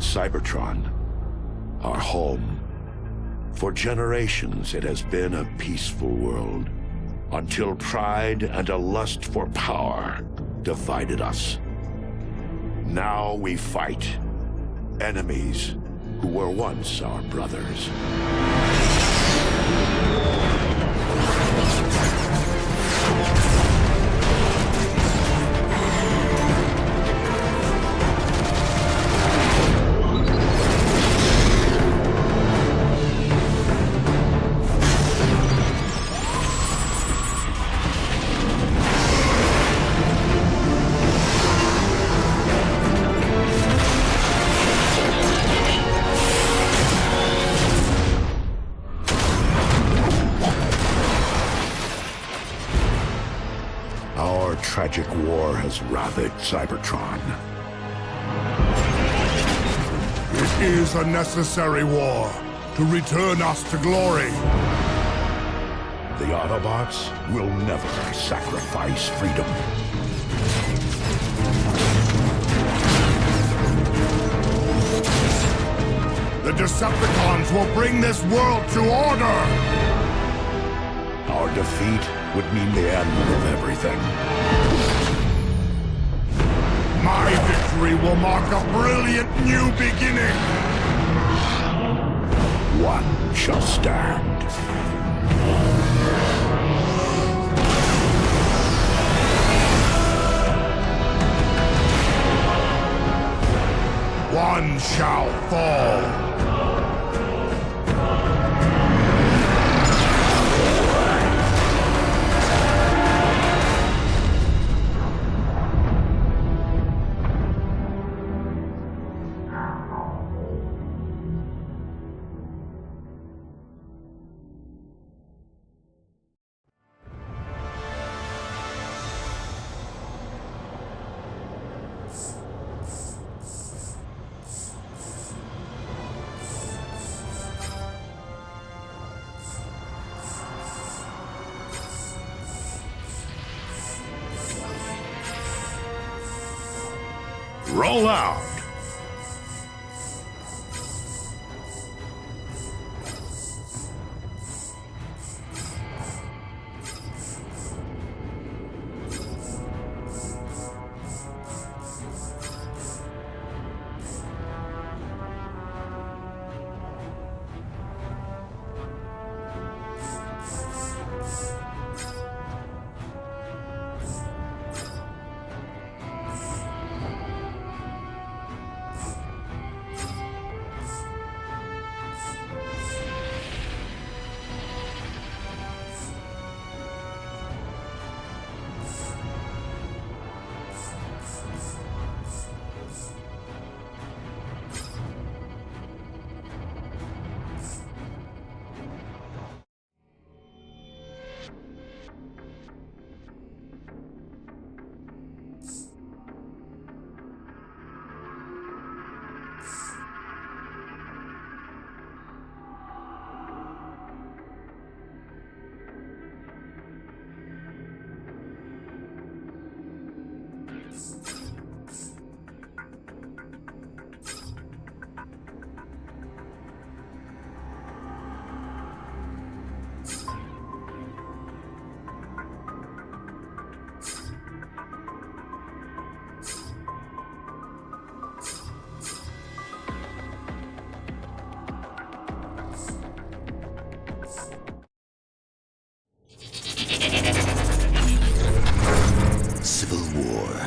Cybertron, our home. For generations, it has been a peaceful world, until pride and a lust for power divided us. Now we fight enemies who were once our brothers. Our tragic war has ravaged Cybertron. It is a necessary war to return us to glory. The Autobots will never sacrifice freedom. The Decepticons will bring this world to order! Our defeat would mean the end of everything. My victory will mark a brilliant new beginning! One shall stand. One shall fall! Roll out!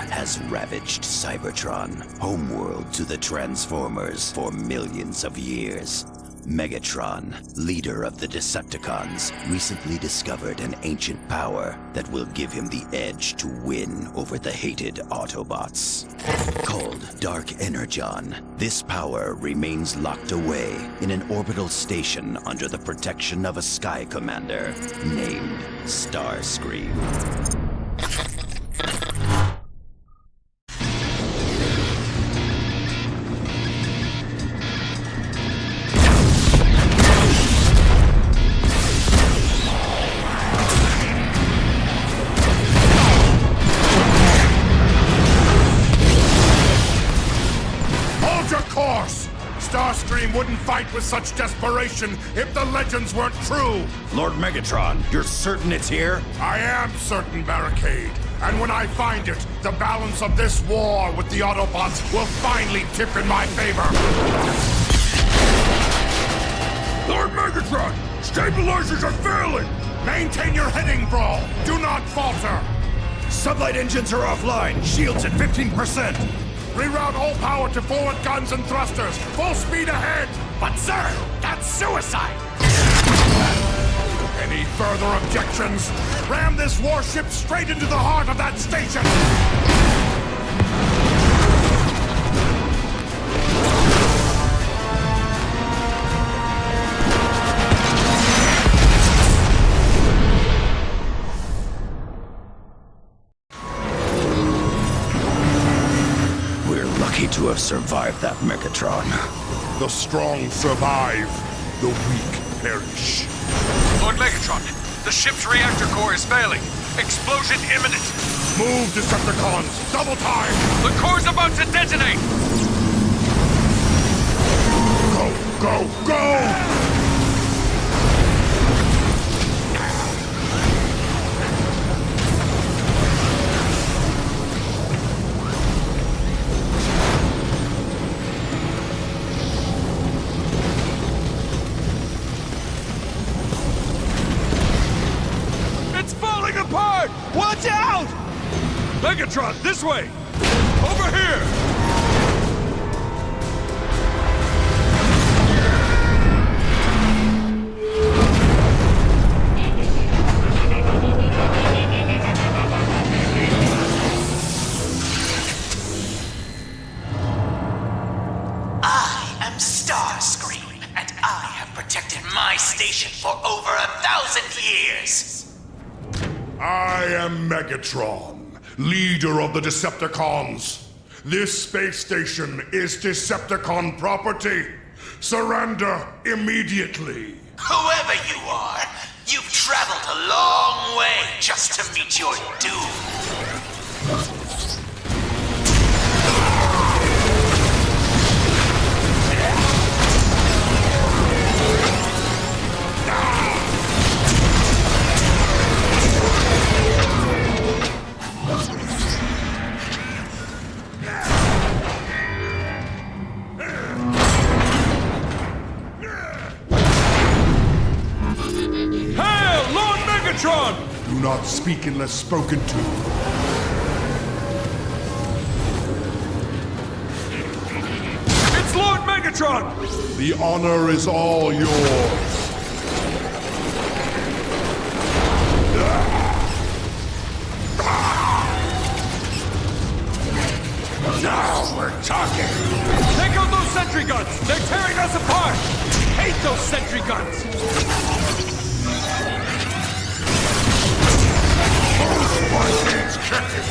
Has ravaged Cybertron, homeworld to the Transformers, for millions of years. Megatron, leader of the Decepticons, recently discovered an ancient power that will give him the edge to win over the hated Autobots. Called Dark Energon, this power remains locked away in an orbital station under the protection of a Sky Commander named Starscream. course! Starscream wouldn't fight with such desperation if the legends weren't true! Lord Megatron, you're certain it's here? I am certain, Barricade. And when I find it, the balance of this war with the Autobots will finally tip in my favor! Lord Megatron! Stabilizers are failing! Maintain your heading, Brawl! Do not falter! Sublight engines are offline. Shields at 15%. Reroute all power to forward guns and thrusters! Full speed ahead! But sir, that's suicide! Any further objections? Ram this warship straight into the heart of that station! We're lucky to have survived that, Megatron. The strong survive, the weak perish. Lord Megatron, the ship's reactor core is failing. Explosion imminent. Move, Decepticons! Double time! The core's about to detonate! Go, go, go! It's falling apart! Watch out! Megatron, this way! Over here! I am Starscream, and I have protected my station for over 1,000 years. I am Megatron, leader of the Decepticons. This space station is Decepticon property. Surrender immediately. Whoever you are, you've traveled a long way just to meet your doom. Hail, Lord Megatron! Do not speak unless spoken to. It's Lord Megatron! The honor is all yours. Now we're talking. Take out those sentry guns! They're tearing us apart! Hate those sentry guns! Spartan's kicking.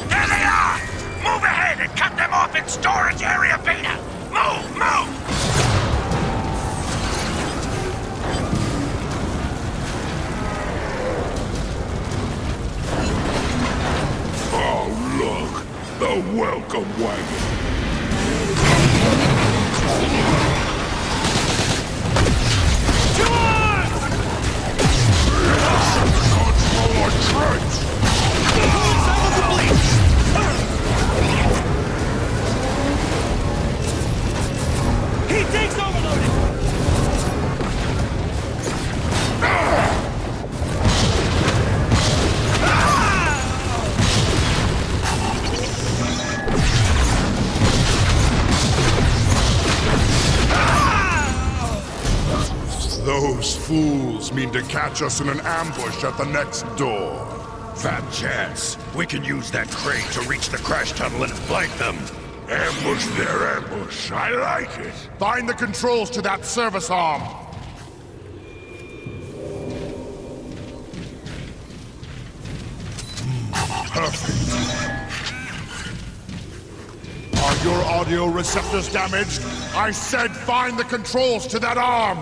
There they are! Move ahead and cut them off in storage area beta! Move, move! Oh, look! The welcome wagon! Control our trench! He takes overloading! Those fools mean to catch us in an ambush at the next door. Fat chance. We can use that crane to reach the crash tunnel and flank them. Ambush their ambush. I like it. Find the controls to that service arm. Perfect. Are your audio receptors damaged? I said find the controls to that arm!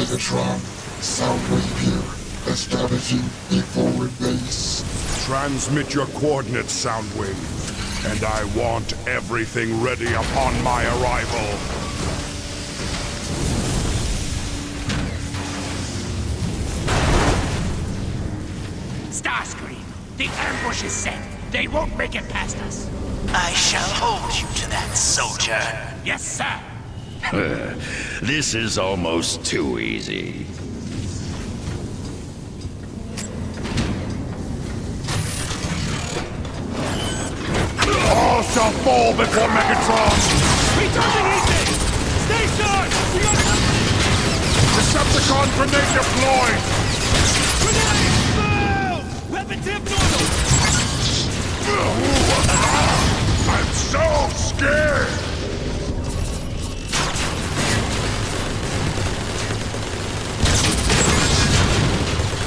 Cybertron, Soundwave here, establishing a forward base. Transmit your coordinates, Soundwave, and I want everything ready upon my arrival. Starscream, the ambush is set. They won't make it past us. I shall hold you to that, soldier. Yes, sir. This is almost too easy. All shall fall before Megatron! Recharging easy! Stay sharp! We got Decepticon grenade deployed! grenade! Move! Weapon tip normal! I'm so scared!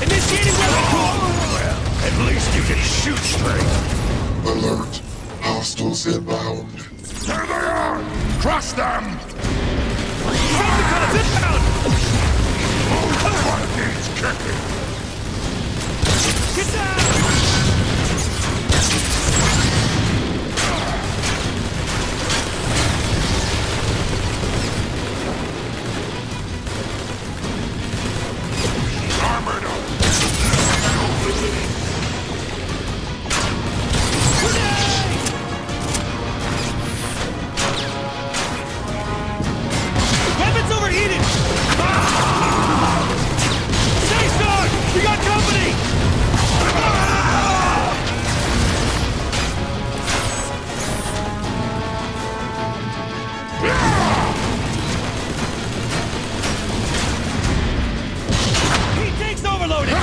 Initiating weapon core! Well, at least you can shoot straight. Alert, hostiles inbound. There they are! Crush them! Decepticons inbound! One needs kicking! Get down! Armored up! Weapons overheated! Stay sharp! We got company! Heat tanks overloaded!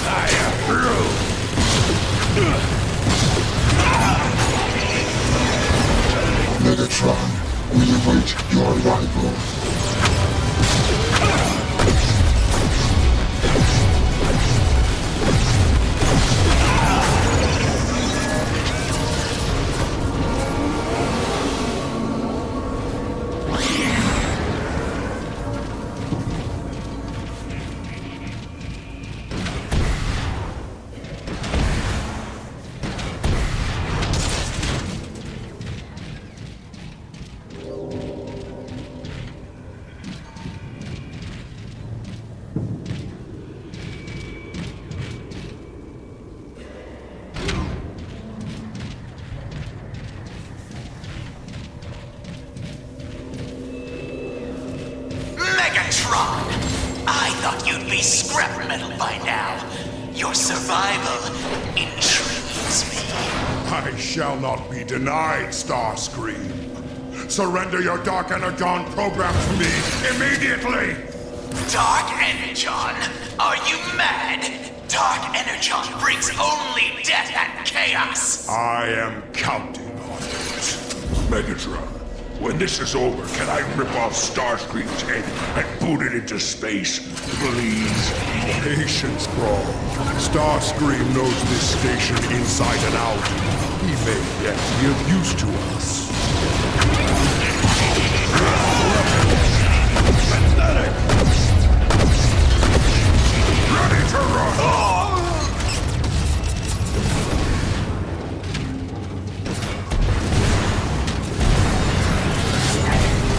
I am through. Megatron, we await your arrival. Megatron! I thought you'd be scrap metal by now. Your survival intrigues me. I shall not be denied, Starscream. Surrender your Dark Energon program to me immediately! Dark Energon? Are you mad? Dark Energon brings only death and chaos! I am counting on it. Megatron, When this is over, can I rip off Starscream's head and boot it into space? Please? Patience, bro. Starscream knows this station inside and out. He may yet be of use to us. Pathetic! Ready to run!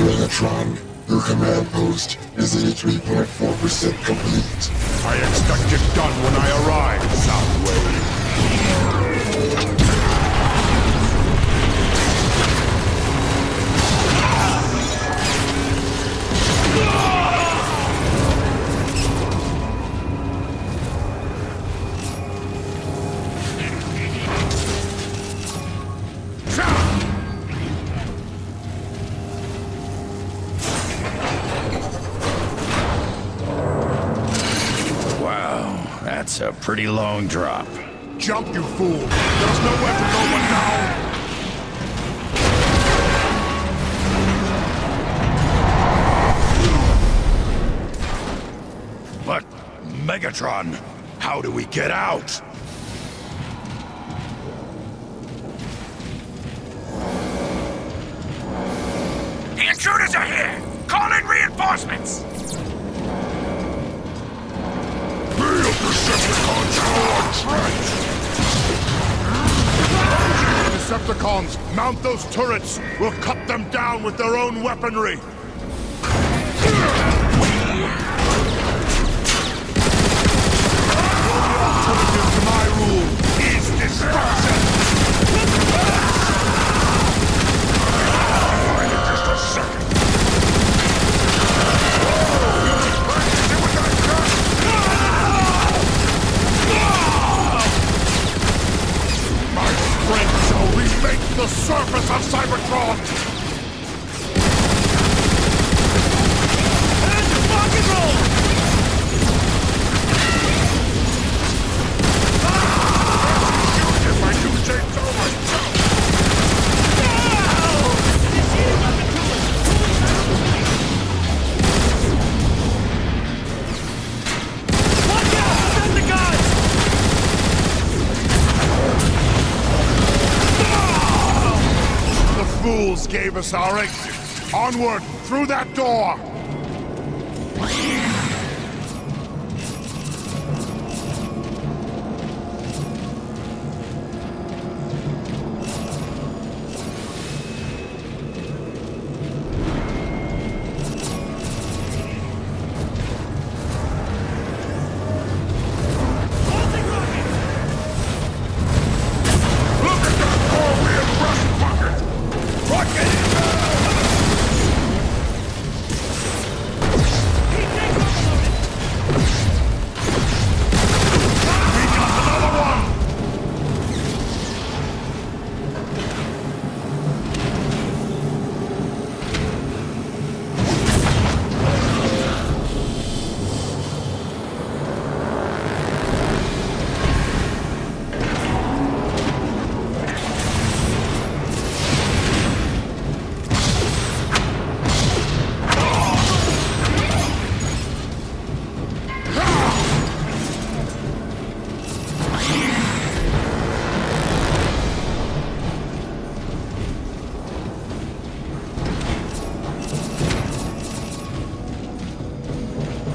Megatron, your command post is 83.4% complete. I expect it done when I arrive, Soundwave. That's a pretty long drop. Jump, you fool! There's nowhere to go but down! But, Megatron, how do we get out? The intruders are here! Call in reinforcements! Decepticons, mount those turrets! We'll cut them down with their own weaponry! The alternative to my rule is destruction! Just a second. Strength shall remake the surface of Cybertron! And rock and roll! If my new shape's over! Watch out! Send the guns! The fools gave us our exit. Onward, through that door! Look at that four-wheel rust bucket! Rocket! We got another one!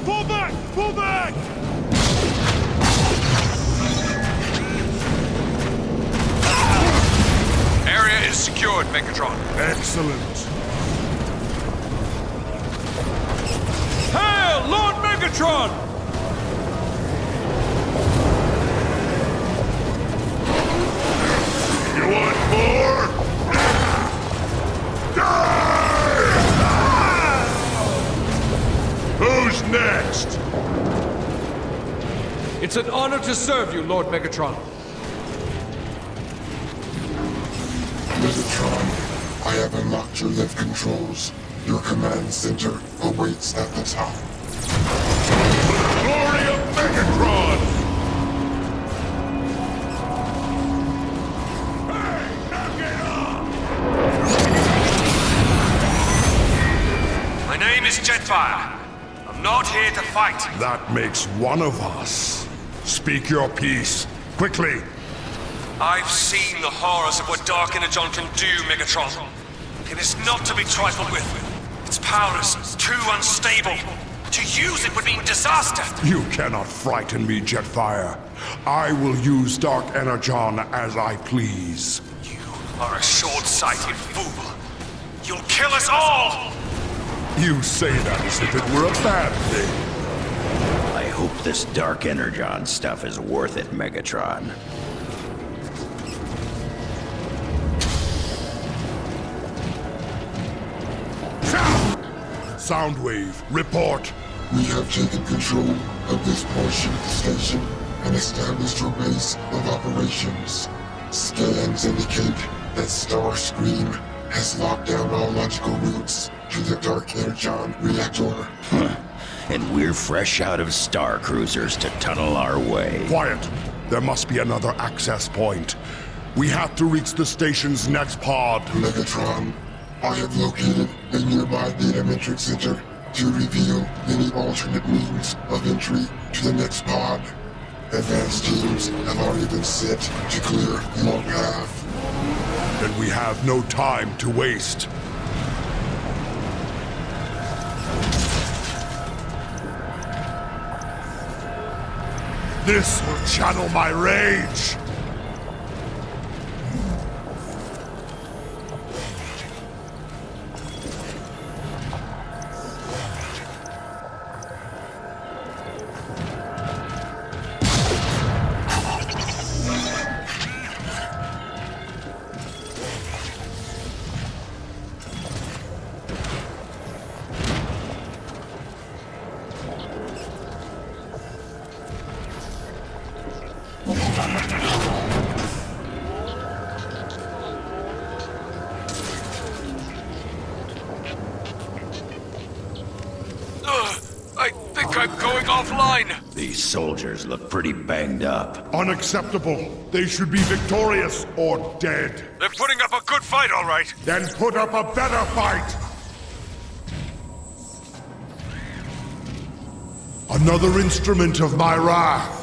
Pull back! Pull back! Area is secured, Megatron. Excellent. Hail, Lord Megatron! You want more? Who's next? It's an honor to serve you, Lord Megatron. Megatron, I have unlocked your lift controls. Your command center awaits at the top. Glory of Megatron! Hey, knock it off! is Jetfire. I'm not here to fight. That makes one of us. Speak your piece, quickly. I've seen the horrors of what Dark Energon can do, Megatron. It is not to be trifled with. Its power is too unstable. To use it would mean disaster. You cannot frighten me, Jetfire. I will use Dark Energon as I please. You are a short-sighted fool. You'll kill us all! You say that as if it were a bad thing. I hope this Dark Energon stuff is worth it, Megatron. Soundwave, report. We have taken control of this portion of the station and established a base of operations. Scans indicate that Starscream has locked down all logical routes to the Dark Energon reactor. And we're fresh out of Star Cruisers to tunnel our way. Quiet. There must be another access point. We have to reach the station's next pod. Megatron, I have located a nearby data matrix center to reveal any alternate means of entry to the next pod. Advanced teams have already been set to clear your path. Then we have no time to waste. This will channel my rage! I think I'm going offline. These soldiers look pretty banged up. Unacceptable. They should be victorious or dead. They're putting up a good fight, all right. Then put up a better fight! Another instrument of my wrath.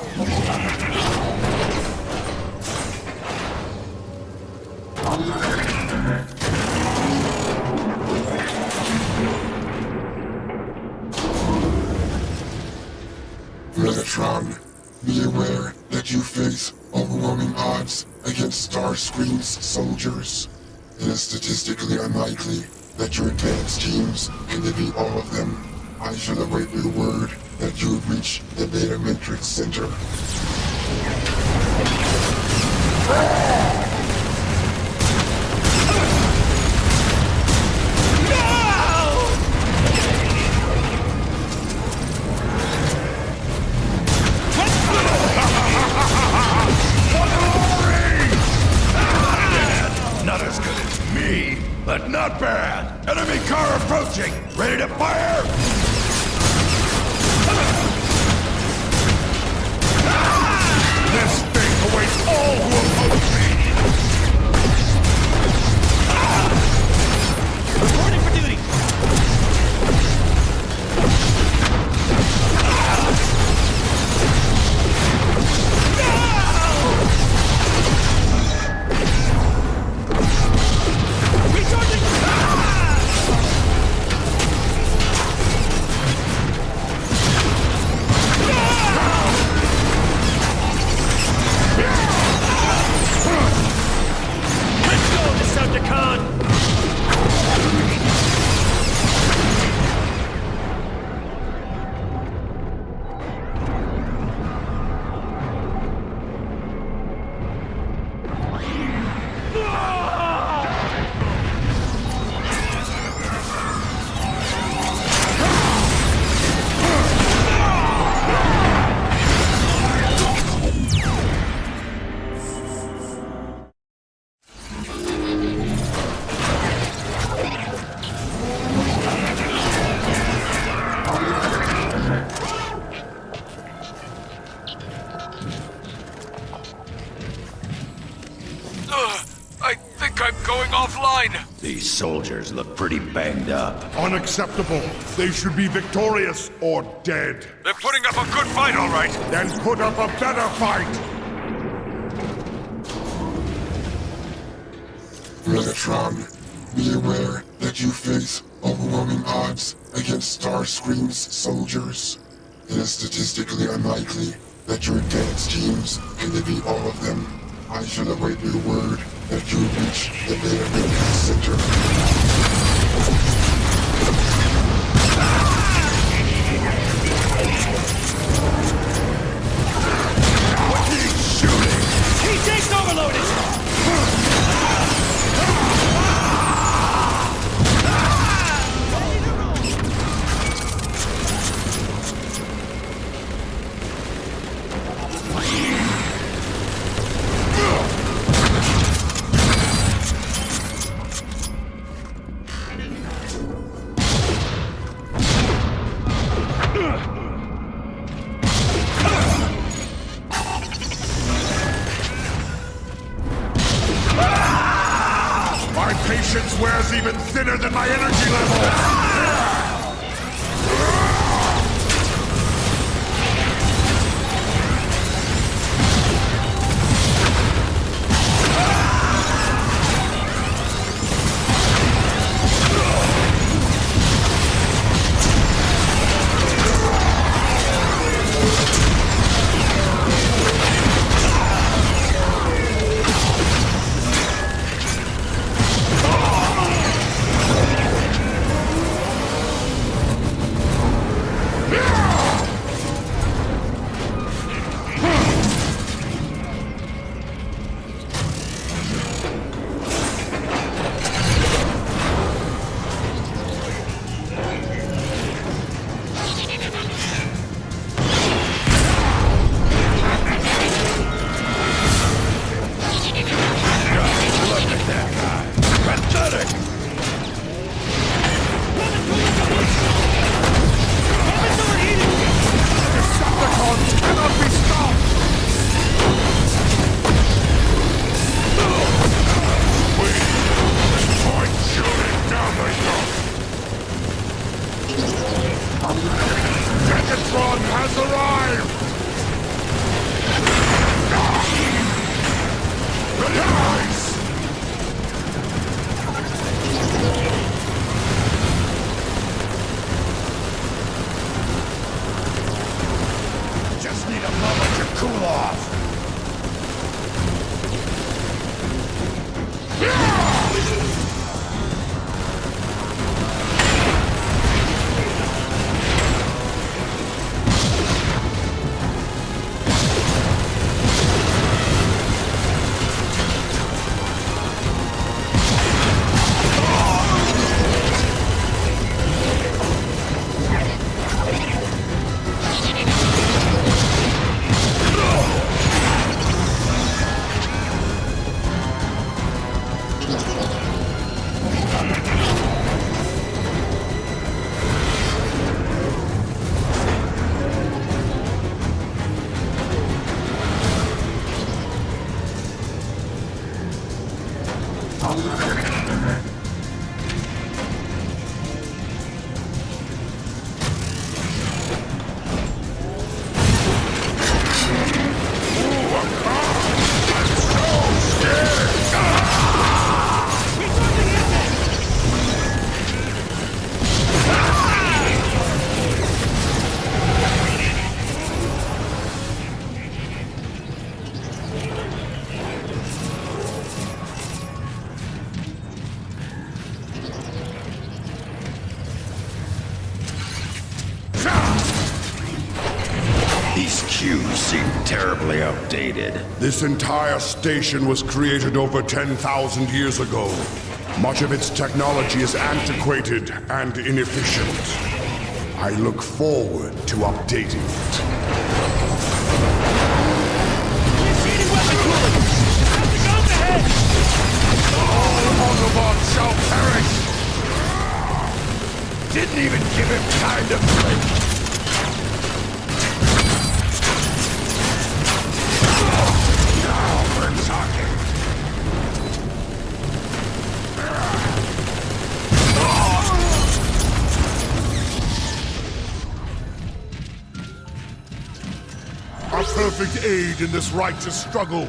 Megatron, be aware that you face overwhelming odds against Starscream's soldiers. It is statistically unlikely that your advanced teams can defeat all of them. I shall await your word that you have reached the Beta Matrix Center. Not as good as me, but not bad. Enemy car approaching. Ready to fire? This fate awaits all who oppose me! Reporting for duty. soldiers look pretty banged up. Unacceptable. They should be victorious or dead. They're putting up a good fight, all right. Then put up a better fight! Megatron, be aware that you face overwhelming odds against Starscream's soldiers. It is statistically unlikely that your advanced teams can defeat all of them. I shall await your word that you reach the Beta Center. T-Take's overloaded! My patience wears even thinner than my energy level! Cybertron has arrived! Nice! Just need a moment to cool off. These cues seem terribly outdated. This entire station was created over 10,000 years ago. Much of its technology is antiquated and inefficient. I look forward to updating it. Initiating weapon cooling! Traffic guns ahead! All Autobots shall perish! Didn't even give him time to blink! Now we're talking! perfect aid in this righteous struggle.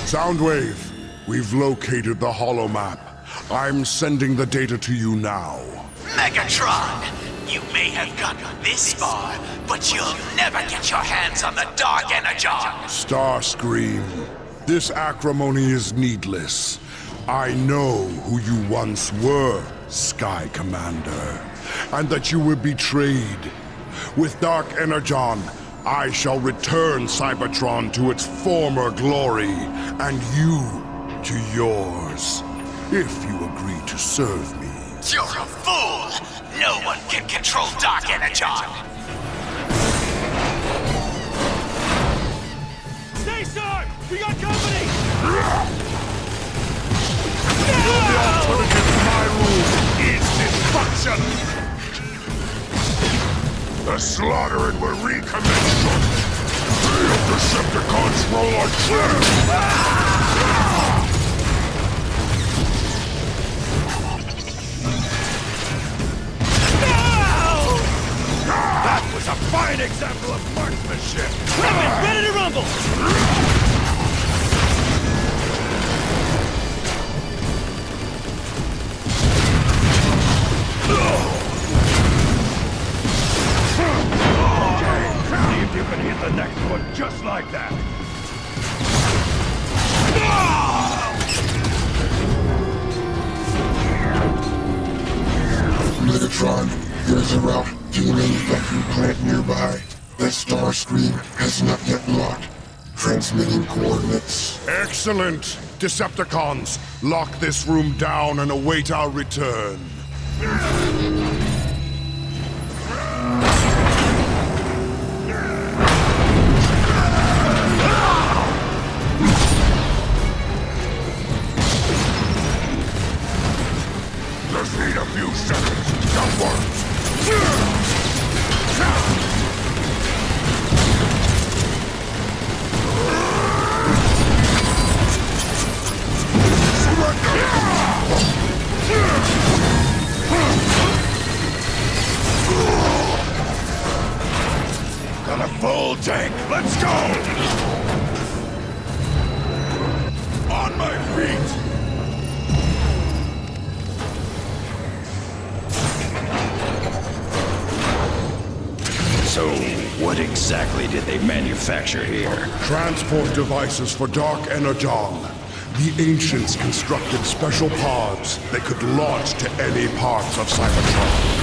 Soundwave, we've located the holomap. I'm sending the data to you now. Megatron, you may have gotten this far, but you'll never get your hands on the Dark Energon. Starscream, this acrimony is needless. I know who you once were, Sky Commander, and that you were betrayed. With Dark Energon, I shall return Cybertron to its former glory, and you to yours, if you agree to serve me. You're a fool! No one can control Dark Energon! Stay sharp! We got company! The alternative to my rules is destruction! The slaughtering will recommence shortly. The Decepticons roll on true! That was a fine example of marksmanship! Weapons ready to rumble! See if you can hit the next one just like that! Megatron, there's a route to the manufacturing plant nearby. That Starscream has not yet locked. Transmitting coordinates. Excellent! Decepticons, lock this room down and await our return. Just need a few seconds. Don't worry. Got a full tank! Let's go! On my feet! So, what exactly did they manufacture here? Transport devices for Dark Energon. The ancients constructed special pods they could launch to any parts of Cybertron.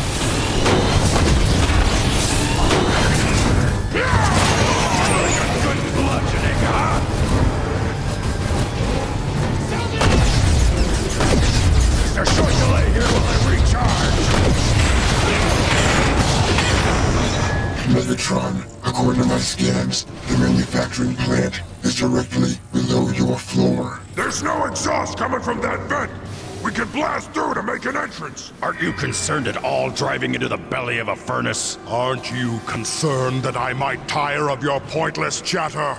Good bludgeoning, huh? Just a short delay here while I recharge! Megatron, according to my scans, the manufacturing plant is directly below your floor. There's no exhaust coming from that vent! We can blast through to make an entrance! Aren't you concerned at all driving into the belly of a furnace? Aren't you concerned that I might tire of your pointless chatter?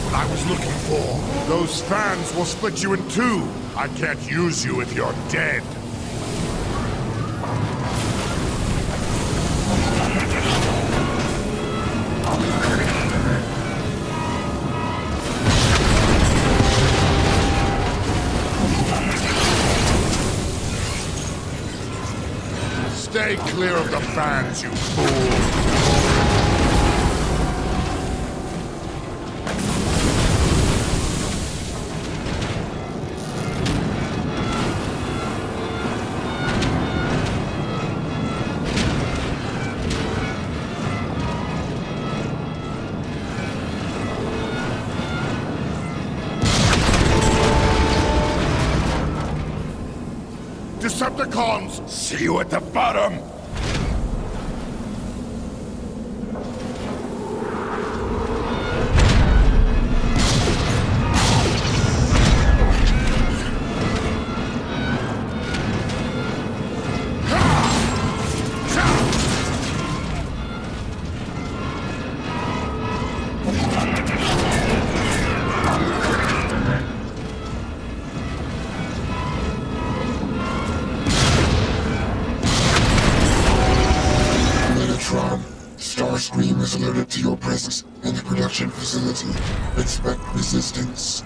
I was looking for. Those fans will split you in two. I can't use you if you're dead. clear of the fans, you fool! Decepticons! See you at the bottom! Starscream is alerted to your presence in the production facility. Expect resistance.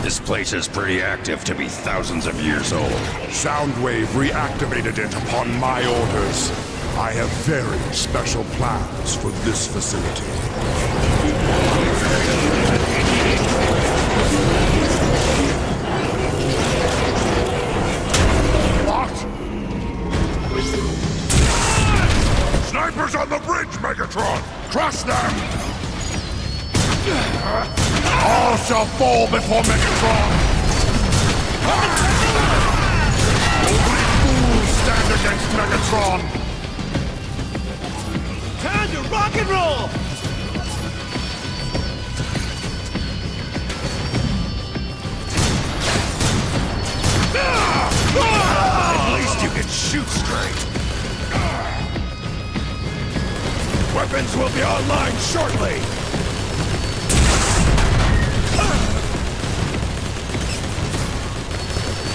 This place is pretty active to be thousands of years old. Soundwave reactivated it upon my orders. I have very special plans for this facility. What? Snipers on the bridge, Megatron! Crush them! All shall fall before Megatron! Only fools stand against Megatron! Time to rock and roll! At least you can shoot straight. Weapons will be online shortly.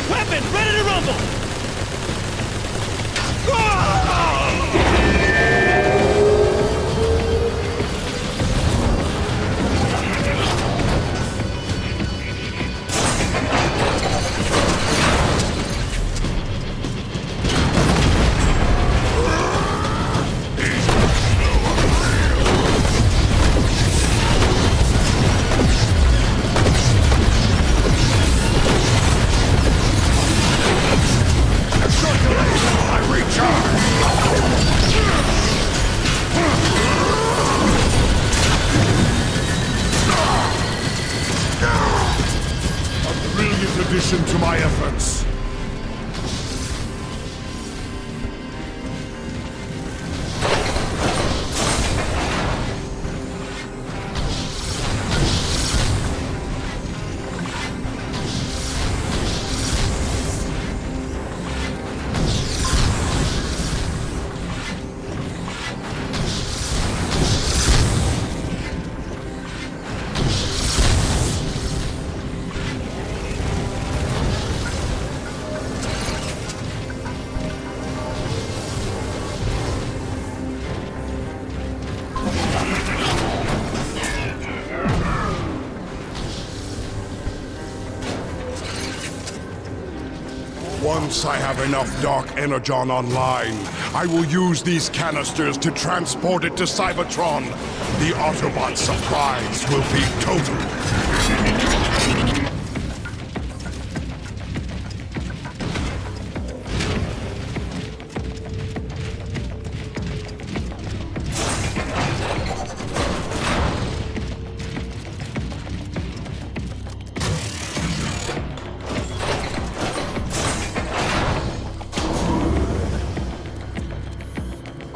Weapon ready to rumble! Addition to my efforts. Once I have enough Dark Energon online, I will use these canisters to transport it to Cybertron. The Autobot surprise will be total.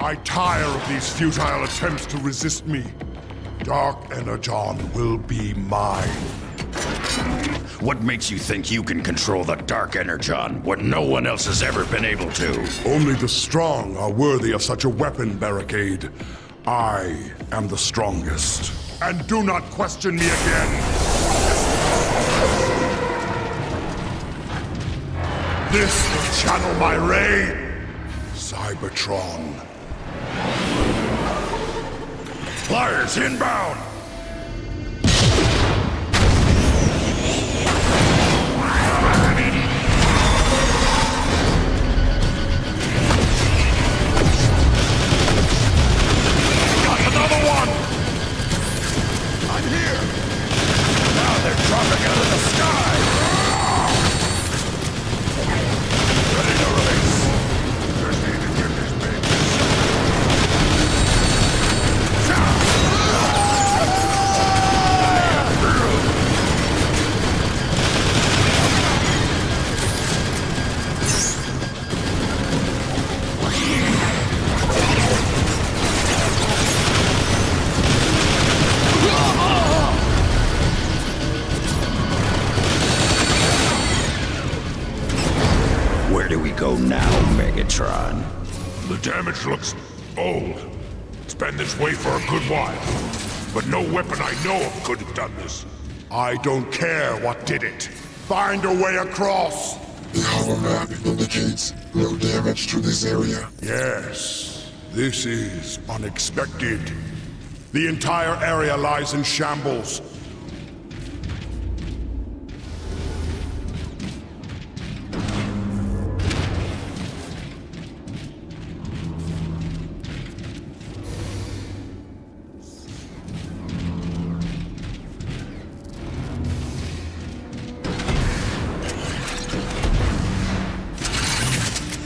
I tire of these futile attempts to resist me. Dark Energon will be mine. What makes you think you can control the Dark Energon when no one else has ever been able to? Only the strong are worthy of such a weapon barricade. I am the strongest. and do not question me again. This will channel my ray. Cybertron. Flyers inbound! Got another one! I'm here! Now they're dropping out of the sky! Ready to release! Just need to get this baby. Where do we go now, Megatron? The damage looks old. It's been this way for a good while. But no weapon I know of could have done this. I don't care what did it. Find a way across! The hollow map indicates no damage to this area. Yes, this is unexpected. The entire area lies in shambles.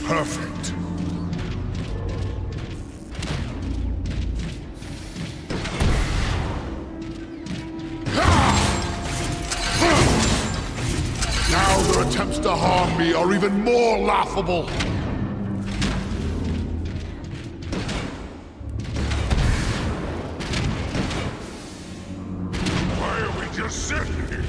Perfect. Now their attempts to harm me are even more laughable. Why are we just sitting here?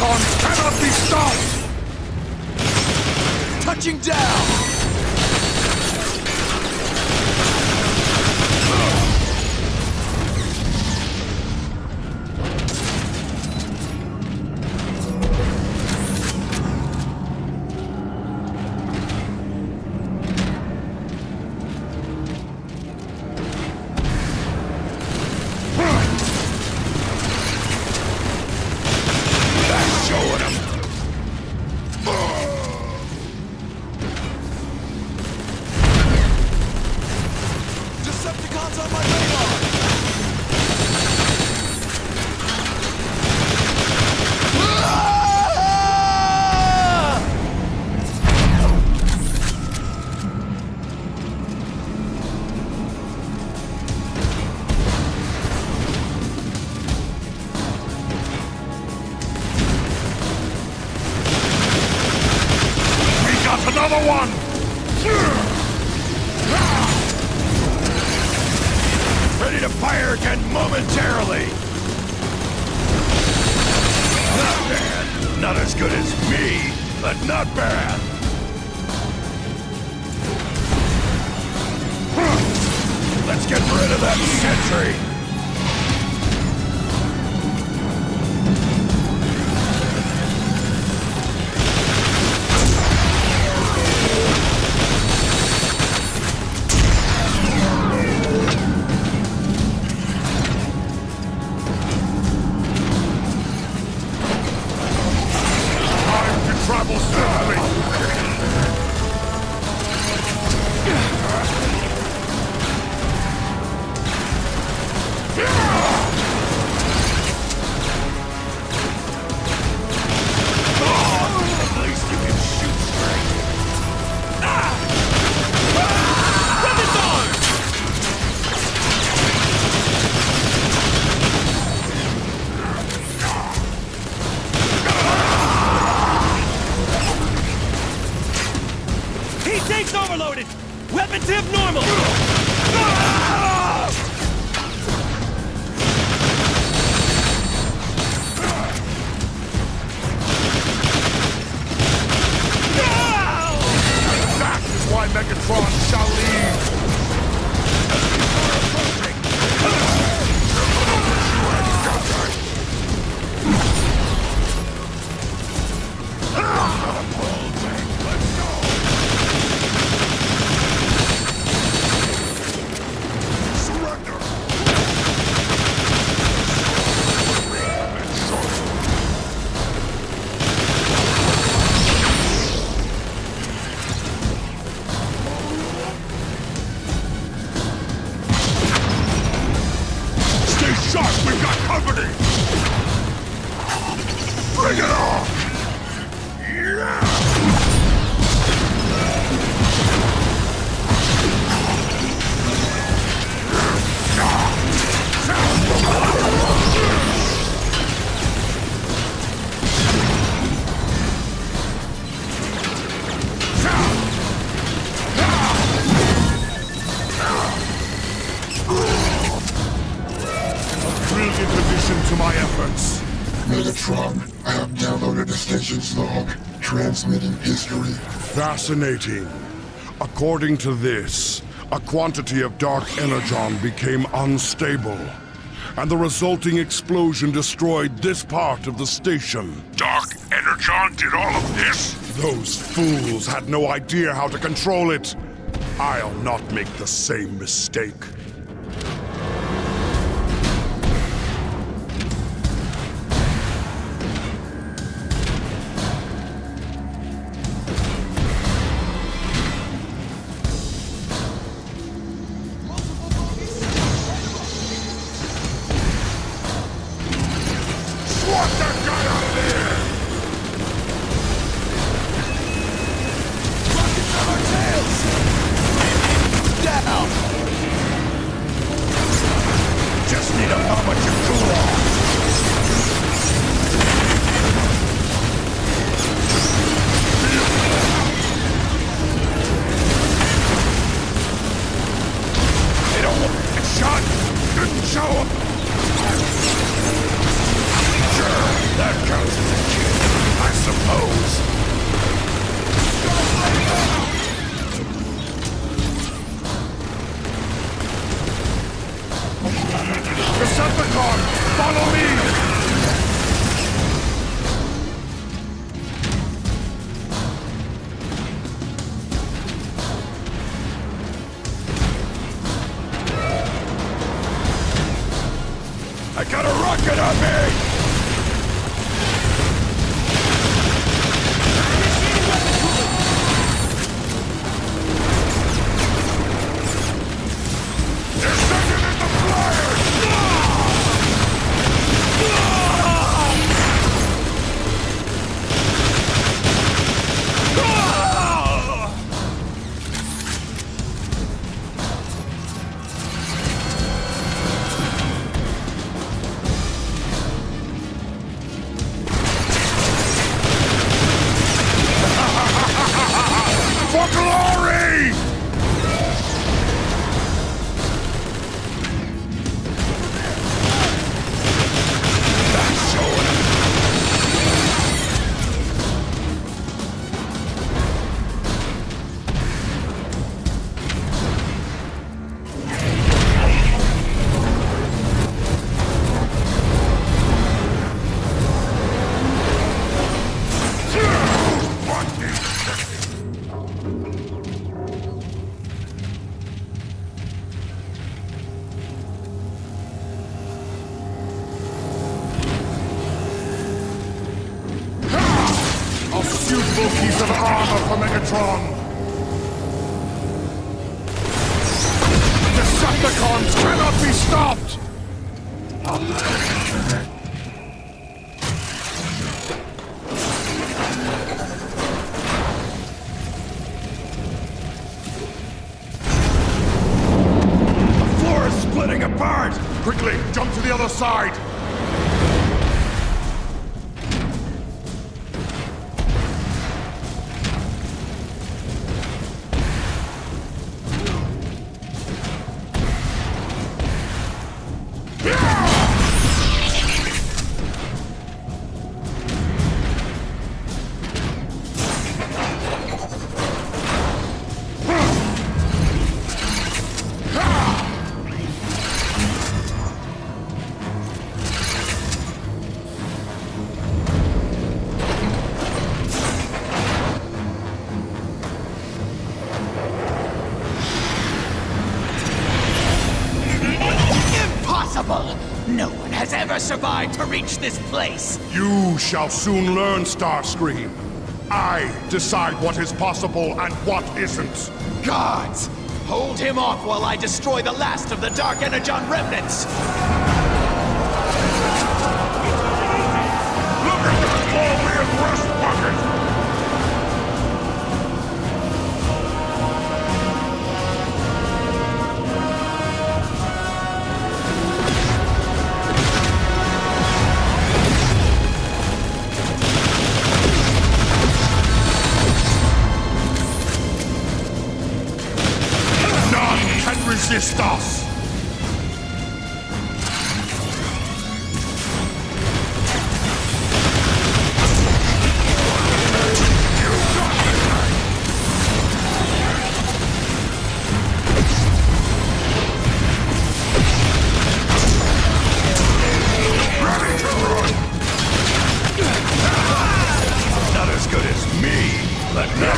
Decepticons cannot be stopped! Touching down! Decepticons on my radar! We got another one! Ready to fire again momentarily! Not bad. Not as good as me, but not bad. Let's get rid of that sentry! Travel swiftly! At least you can shoot straight. Weapons on! Heat tank's overloaded! Weapon tip normal! That is why Megatron shall leave! Shark, we've got company! Bring it on! Brilliant addition to my efforts. Megatron, I have downloaded the station's log, transmitting history. Fascinating. According to this, a quantity of dark energon became unstable, and the resulting explosion destroyed this part of the station. Dark Energon did all of this? Those fools had no idea how to control it. I'll not make the same mistake. Swat that guy out of there! Rockets on our tails! Down! Just need a moment to cool off. They don't want a shot. Didn't show up. Sure, that counts as a kill. Decepticon, follow me! I got a rocket on me! For glory! That's showing. Beautiful piece of armor for Megatron! Decepticons cannot be stopped! The floor is splitting apart! Quickly, jump to the other side! No one has ever survived to reach this place! You shall soon learn, Starscream. I decide what is possible and what isn't. Guards! Hold him off while I destroy the last of the Dark Energon remnants! Look at that Colby rust bucket! Resist us! Ready to run! Not as good as me, but not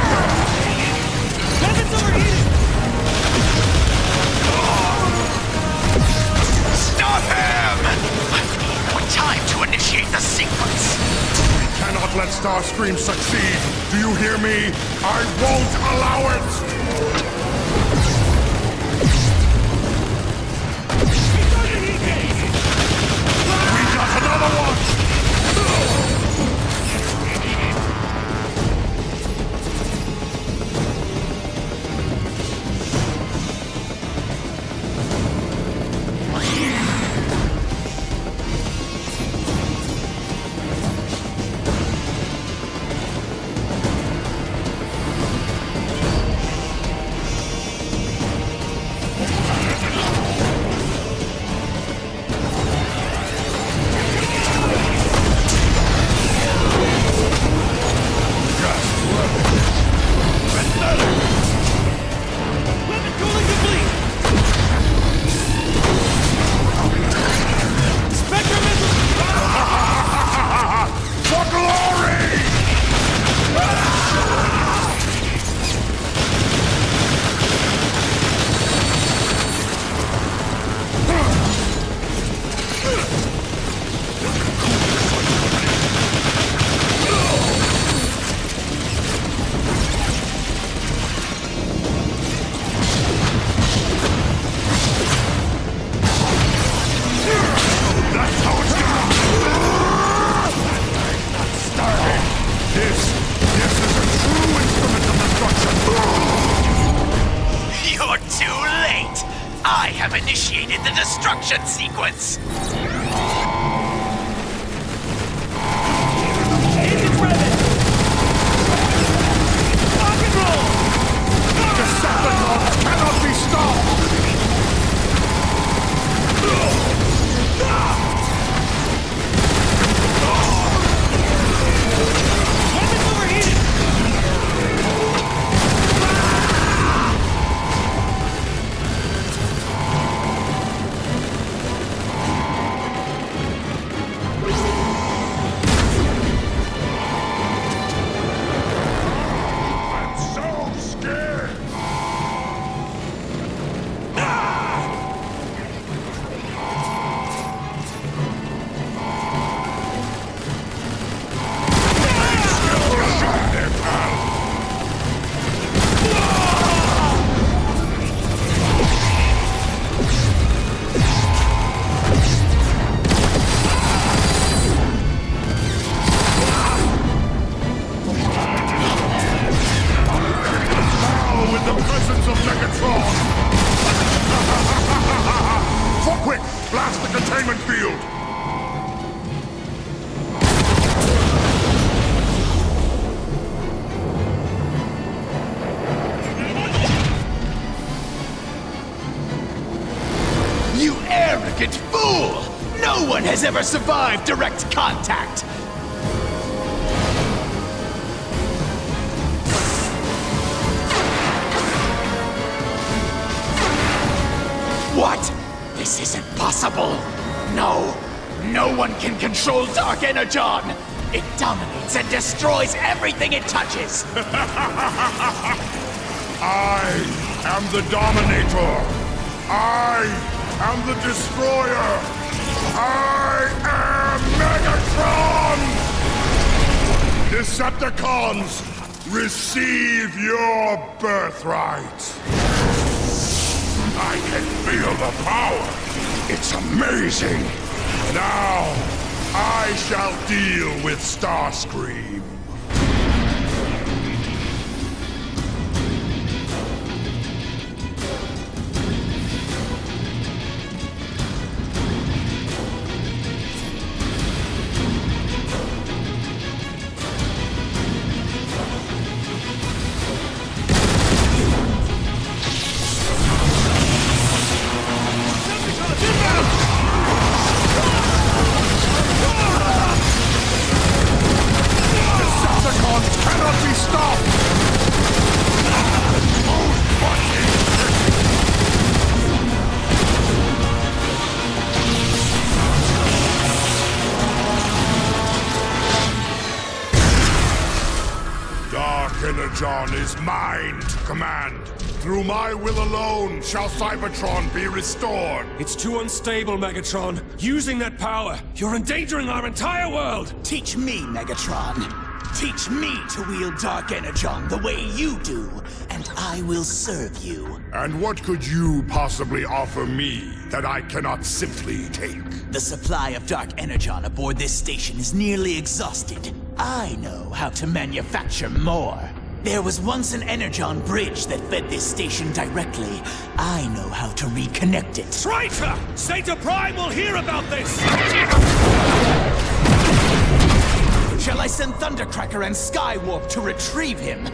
Weapons overheating! Stop him! Time to initiate the sequence. We cannot let Starscream succeed. Do you hear me? I won't allow it! We got another one! I have initiated the destruction sequence! Engines revving! Rock and roll! Decepticons cannot be stopped! Weapons overheated! I'm so scared! Now with the presence of Megatron! For quick, blast the containment field! You arrogant fool! No one has ever survived direct contact! What? This isn't possible! No! No one can control Dark Energon! It dominates and destroys everything it touches! I am the Dominator! I am the Destroyer! I am Megatron! Decepticons, receive your birthright! I can feel the power! It's amazing! Now, I shall deal with Starscream. Decepticons cannot be stopped! Dark Energon is mine to command. Through my will alone shall Cybertron be restored. It's too unstable, Megatron. Using that power, you're endangering our entire world! Teach me, Megatron. Teach me to wield Dark Energon the way you do, and I will serve you. And what could you possibly offer me that I cannot simply take? The supply of Dark Energon aboard this station is nearly exhausted. I know how to manufacture more. There was once an Energon bridge that fed this station directly. I know how to reconnect it. Traitor! Zeta Prime will hear about this! Shall I send Thundercracker and Skywarp to retrieve him?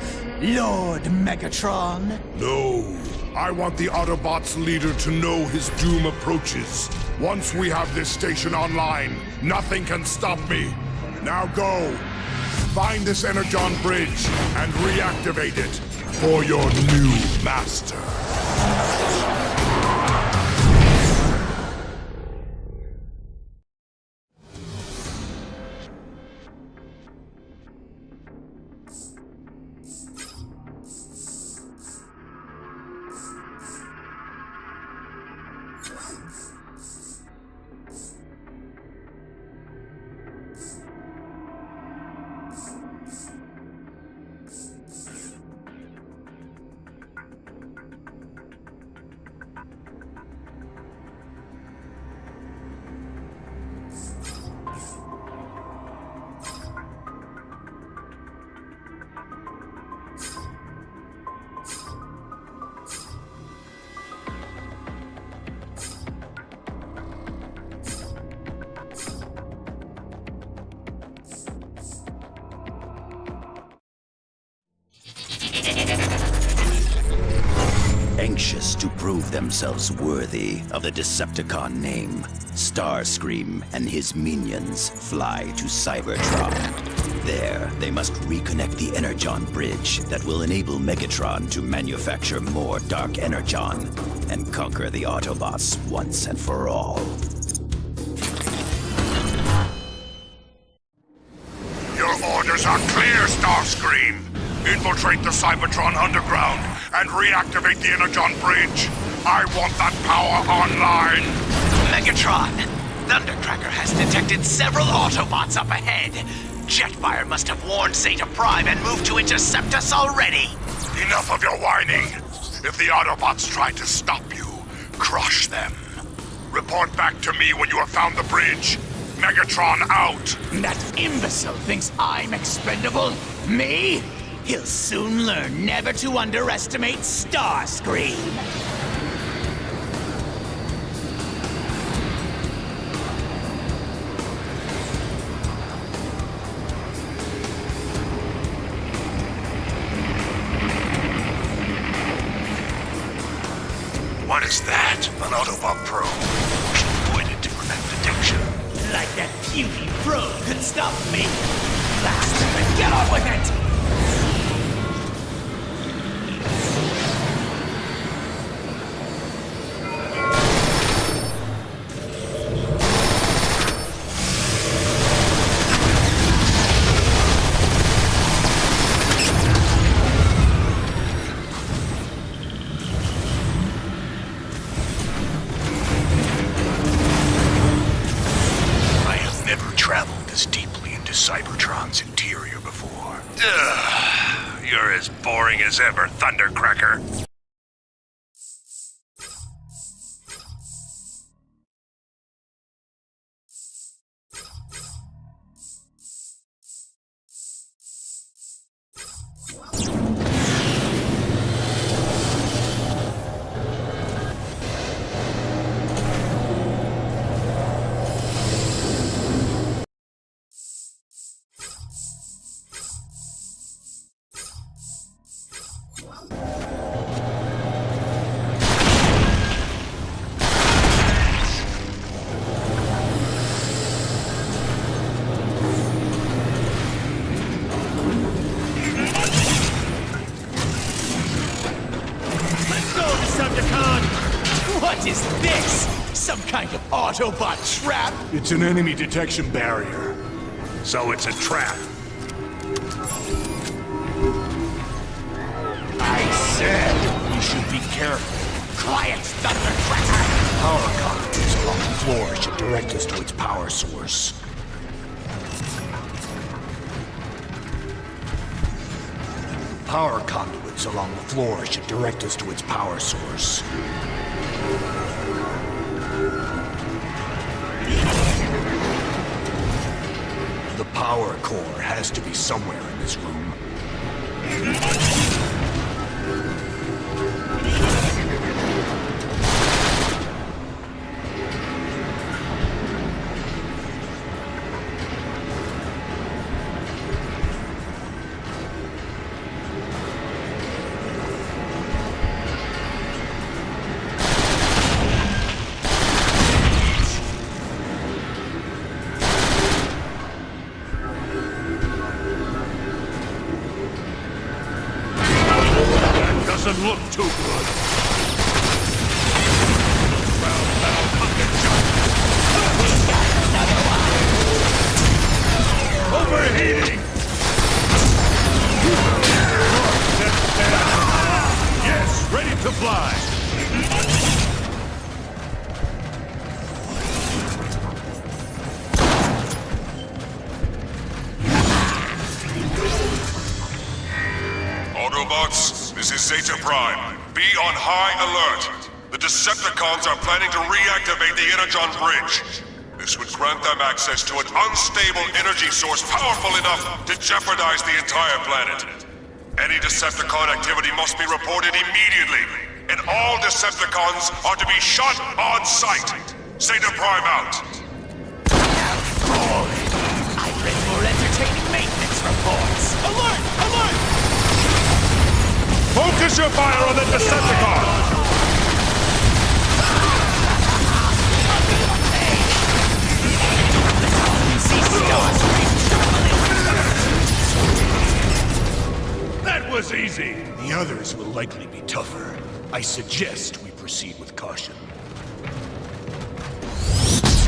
Lord Megatron? No. I want the Autobots' leader to know his doom approaches. Once we have this station online, nothing can stop me. Now go. Find this Energon bridge and reactivate it for your new master. anxious to prove themselves worthy of the Decepticon name, Starscream and his minions fly to Cybertron. There, they must reconnect the Energon bridge that will enable Megatron to manufacture more Dark Energon and conquer the Autobots once and for all. Your orders are clear, Starscream. Infiltrate the Cybertron underground and reactivate the Energon bridge. I want that power online. Megatron! Thundercracker has detected several Autobots up ahead. Jetfire must have warned Zeta Prime and moved to intercept us already. Enough of your whining. If the Autobots try to stop you, crush them. Report back to me when you have found the bridge. Megatron out! That imbecile thinks I'm expendable? Me? He'll soon learn never to underestimate Starscream. What is that? An Autobot probe. Pointed to prevent detection. Like that puny probe could stop me. Blast him and get on with it! Cybertron's interior before. Ugh, you're as boring as ever, Thundercracker. What is this? Some kind of Autobot trap? It's an enemy detection barrier. So it's a trap. I said we should be careful. Quiet, Thundercracker! Power conduits along the floor should direct us to its power source. Power conduits along the floor should direct us to its power source. The power core has to be somewhere in this room. Doesn't look too good. Overheating! Yes, ready to fly! Autobots, this is Zeta Prime. Be on high alert. The Decepticons are planning to reactivate the Energon Bridge. This would grant them access to an unstable energy source powerful enough to jeopardize the entire planet. Any Decepticon activity must be reported immediately, and all Decepticons are to be shot on sight. Zeta Prime out. I've read more entertaining maintenance reports. Alert! Alert! Focus your fire on the Decepticons! easy! The others will likely be tougher. I suggest we proceed with caution.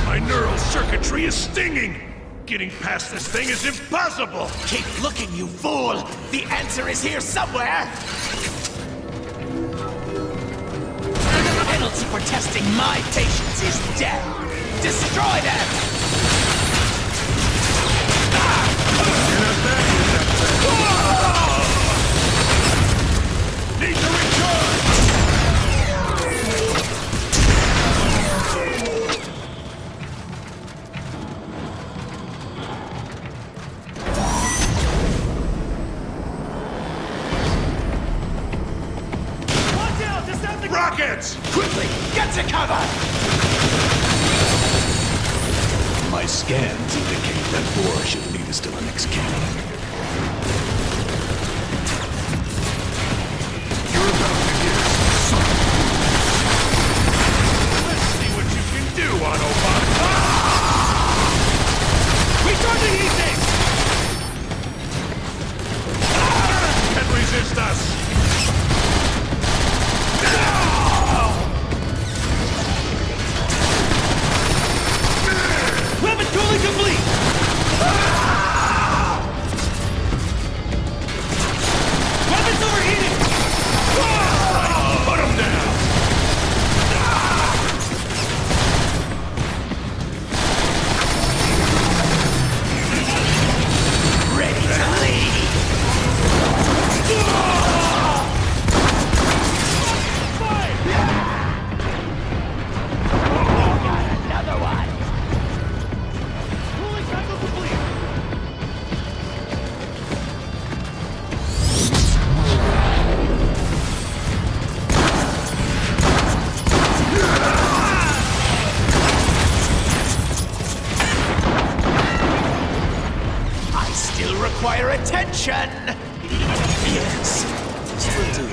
My neural circuitry is stinging! Getting past this thing is impossible! Keep looking, you fool! The answer is here somewhere! The penalty for testing my patience is death! Destroy them! Need to recharge! Watch out! Decepticons! Rockets! Quickly, get to cover! My scans indicate that door should lead us to the next canyon. You're about to get some. Let's see what you can do, Autobot. Recharging E-Tank! Can resist us! Weapon tooling complete! Weapons overheating! Put him down! Ready to leave! Another one! Tooling cycle complete! I still require attention! Yes, this will do.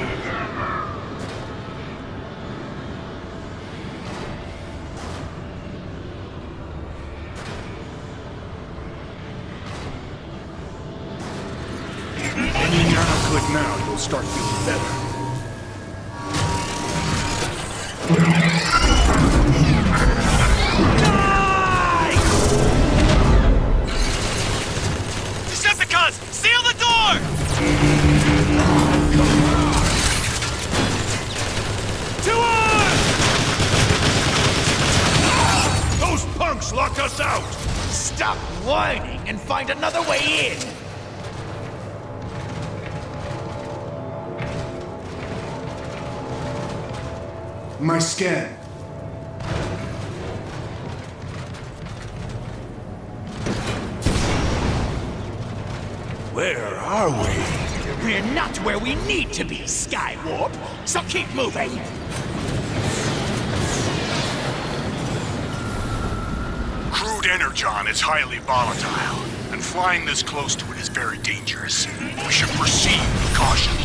Any nanoclick now, you'll start feeling better. Decepticons! Seal the door! To arms! Those punks locked us out! Stop whining and find another way in! My scan. Where are we? We're not where we need to be, Skywarp, so keep moving! Crude energon is highly volatile, and flying this close to it is very dangerous. We should proceed with caution.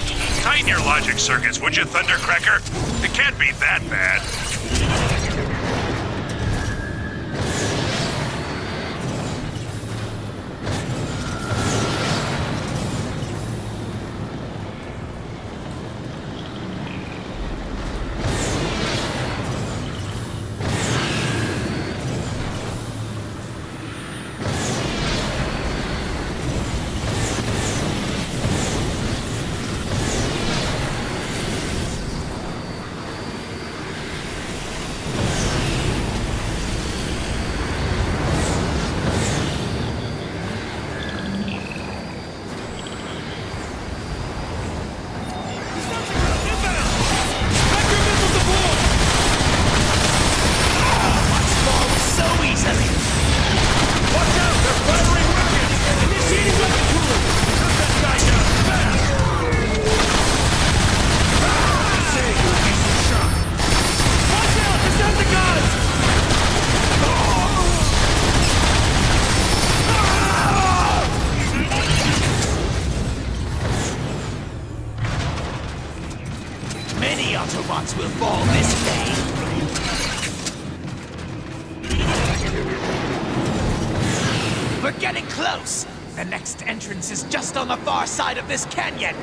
Tighten your logic circuits, would you, Thundercracker? It can't be that bad. Autobots will fall this way. We're getting close. The next entrance is just on the far side of this canyon.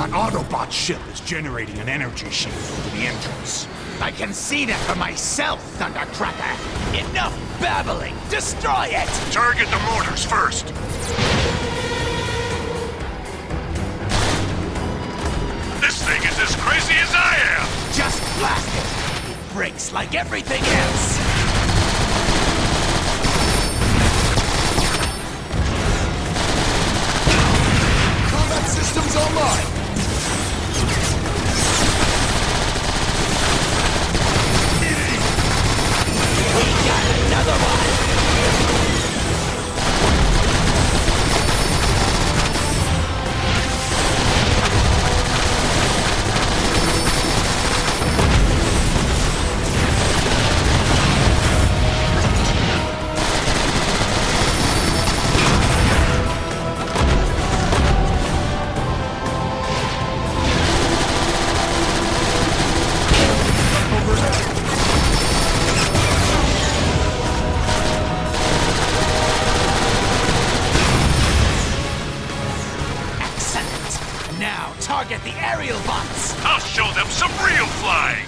That Autobot ship is generating an energy shield over the entrance. I can see that for myself, Thundercracker. Enough babbling! Destroy it! Target the motors first. This thing is as crazy as I am! Just blast it! It breaks like everything else! Combat systems online! We got another one! Excellent! Now target the aerial bots! I'll show them some real flying!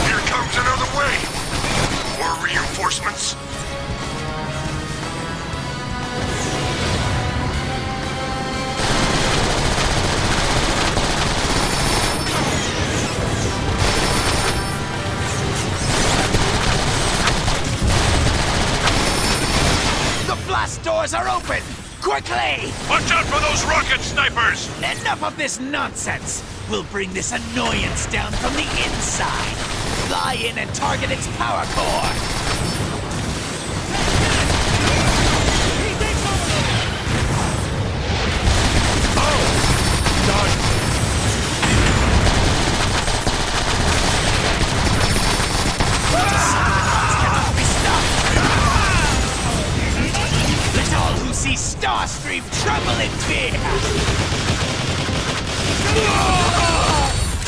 Here comes another wave! More reinforcements! The blast doors are open! Quickly! Watch out for those rocket snipers! Enough of this nonsense! We'll bring this annoyance down from the inside! Fly in and target its power core! Cannot be stopped! Let all who see Starscream tremble in fear!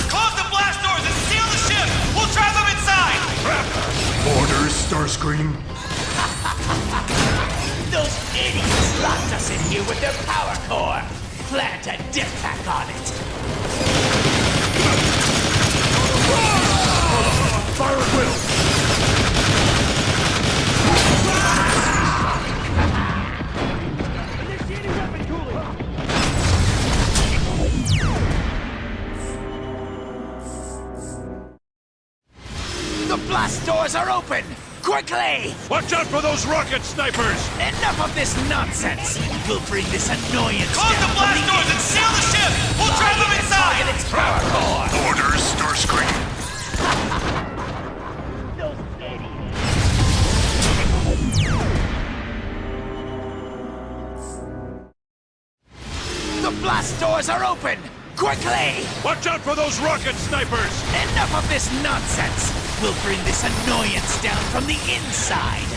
Close the blast doors and seal the ship! We'll trap them inside! Orders, Starscream. Those idiots locked us in here with their power core! Plant a dip pack on it! Fire at will! The blast doors are open! Quickly! Watch out for those rocket snipers! Enough of this nonsense! We'll bring this annoyance Close down the blast from doors and seal the ship! We'll trap them inside! Target its power core! Orders, Starscream. Those idiots! The blast doors are open! Quickly! Watch out for those rocket snipers! Enough of this nonsense! We'll bring this annoyance down from the inside!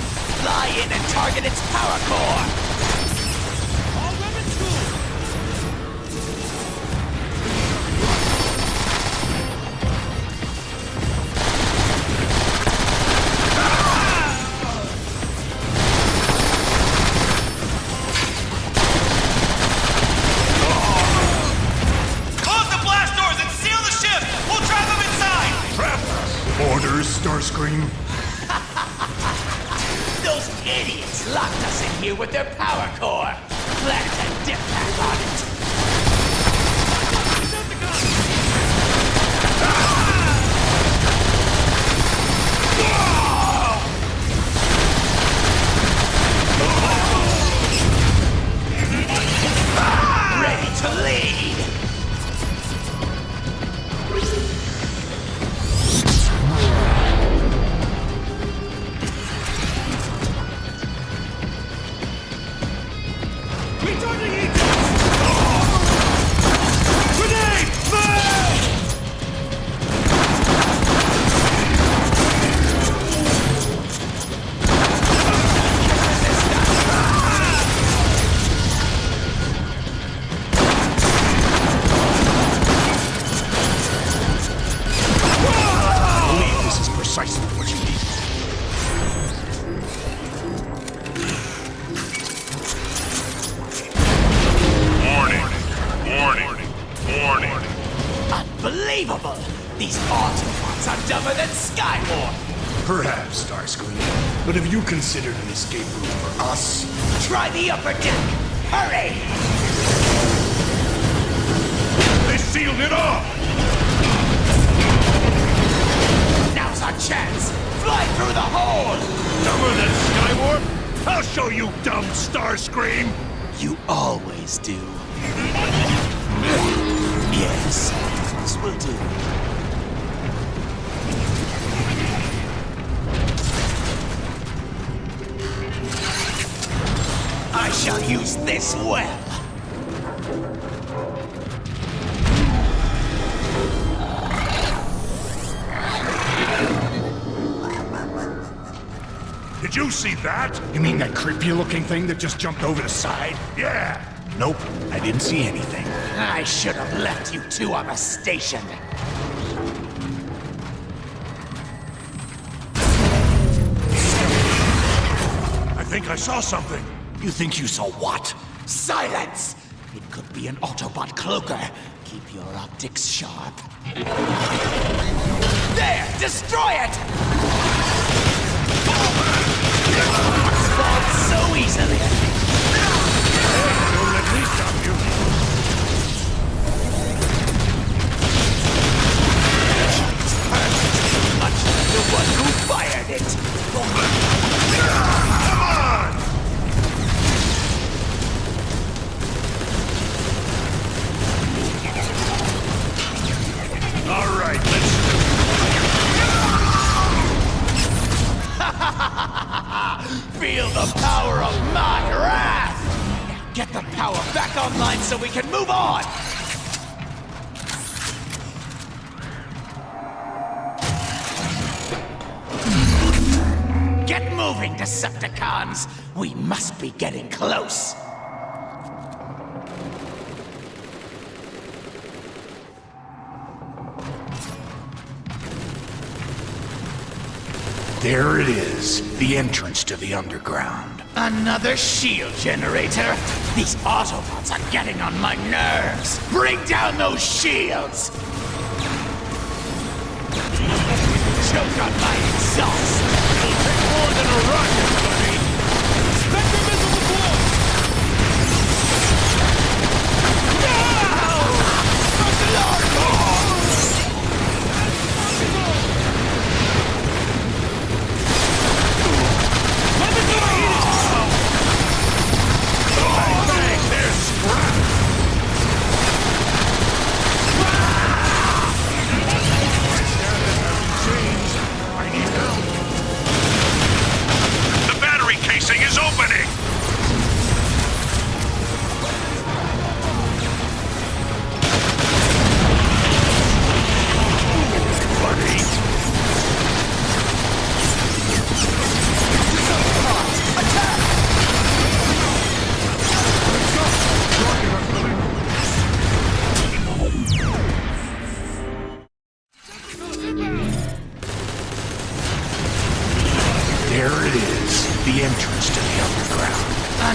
Fly in and target its power core! All weapons cool! Close the blast doors and seal the ship! We'll trap them inside! Orders, Starscream. Those idiots locked us in here with their power core! Plant a dip pack on it! Ready to lead! Recharging engines! Unbelievable! These Autobots are dumber than Skywarp! Perhaps, Starscream. But have you considered an escape route for us? Try the upper deck! Hurry! They sealed it off! Now's our chance! Fly through the hole! Dumber than Skywarp? I'll show you, dumb Starscream! You always do. Yes, this will do. I shall use this well. Did you see that? You mean that creepy-looking thing that just jumped over the side? Yeah! Nope, I didn't see anything. I should have left you two on the station. I think I saw something. You think you saw what? Silence! It could be an Autobot cloaker. Keep your optics sharp. There! Destroy it! Fall so easily. Don't let me stop you. It's perfect. Much like the one who fired it. Come on! All right, let's do it. Feel the power of my wrath! Now get the power back online so we can move on! Get moving, Decepticons! We must be getting close! There it is, the entrance to the underground. Another shield generator? These Autobots are getting on my nerves! Bring down those shields! Choke on my exhaust! It'll take more than a rocket, buddy! Spectre missile deployed! No! Not the Lord! The battery casing is opening! Buddy! There it is, the entrance to the underground.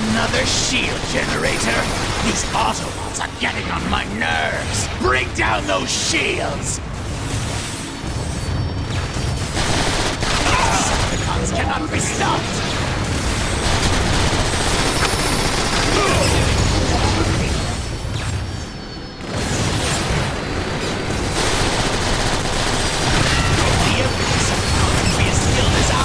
Another shield generator? These Autobots are getting on my nerves! Bring down those shields! Decepticons cannot be stopped! The every Decepticon can be as skilled as I am!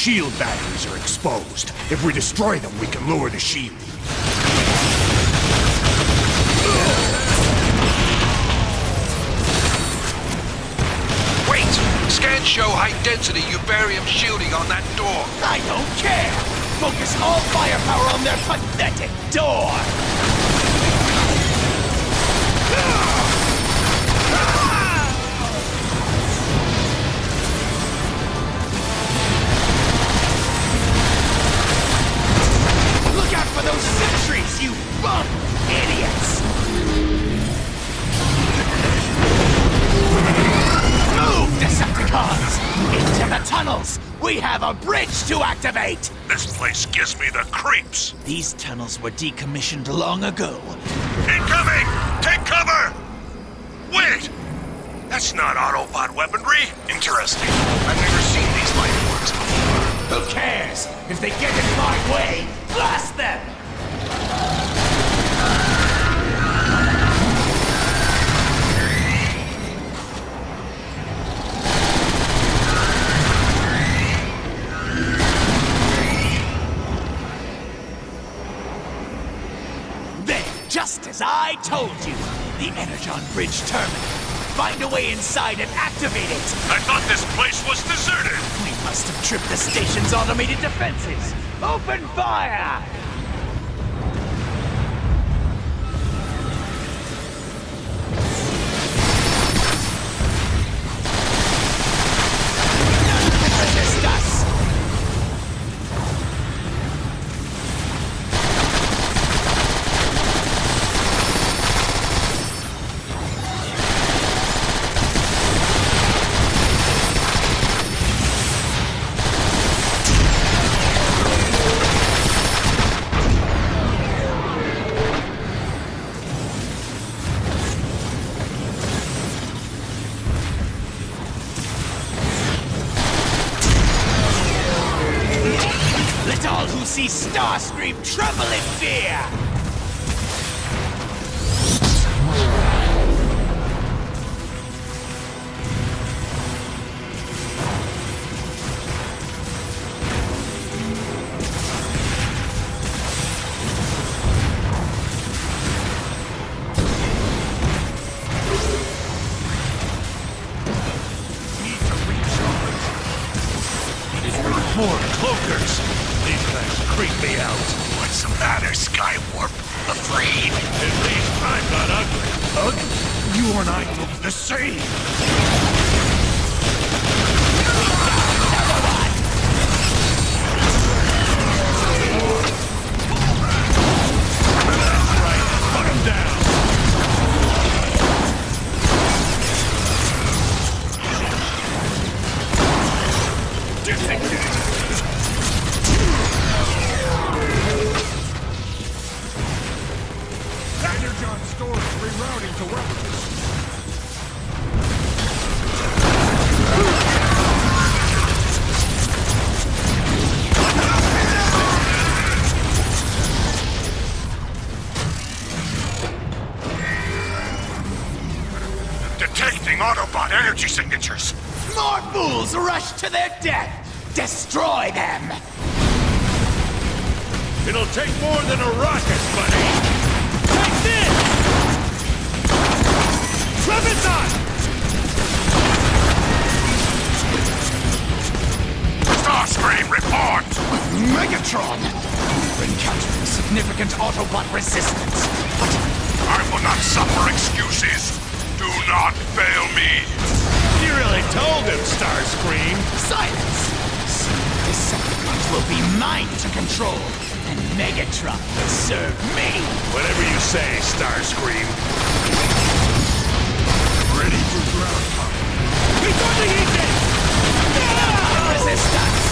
shield batteries are exposed. If we destroy them, we can lower the shield. Wait! Scans show high-density Ubarium shielding on that door. I don't care! Focus all firepower on their pathetic door! Look out for those sentries, you bum idiots! Move, Decepticons! Into the tunnels! We have a bridge to activate! This place gives me the creeps. These tunnels were decommissioned long ago. Incoming! Take cover! Wait! That's not Autobot weaponry. Interesting. I've never seen these life forms before. Who cares? If they get in my way, blast them! Just as I told you, the Energon Bridge terminal. Find a way inside and activate it. I thought this place was deserted. We must have tripped the station's automated defenses. Open fire! Resist us! Let all who see Starscream tremble in fear! More cloakers. These things creep me out. What's the matter, Skywarp? Afraid? At least I'm not ugly. Ugly? You and I look the same. That's right. Put him down. Energon stores rerouting to weapons. Detecting Autobot energy signatures. More fools rush to their death! Destroy them! It'll take more than a rocket, buddy. Take this! Cybertron! Starscream, report! Megatron! We're encountering significant Autobot resistance. I will not suffer excuses. Do not fail me. You really told him, Starscream. Silence! Soon the Decepticons will be mine to control, and Megatron will serve me! Whatever you say, Starscream. Ready for ground pound. Before the Aegis! Resist us!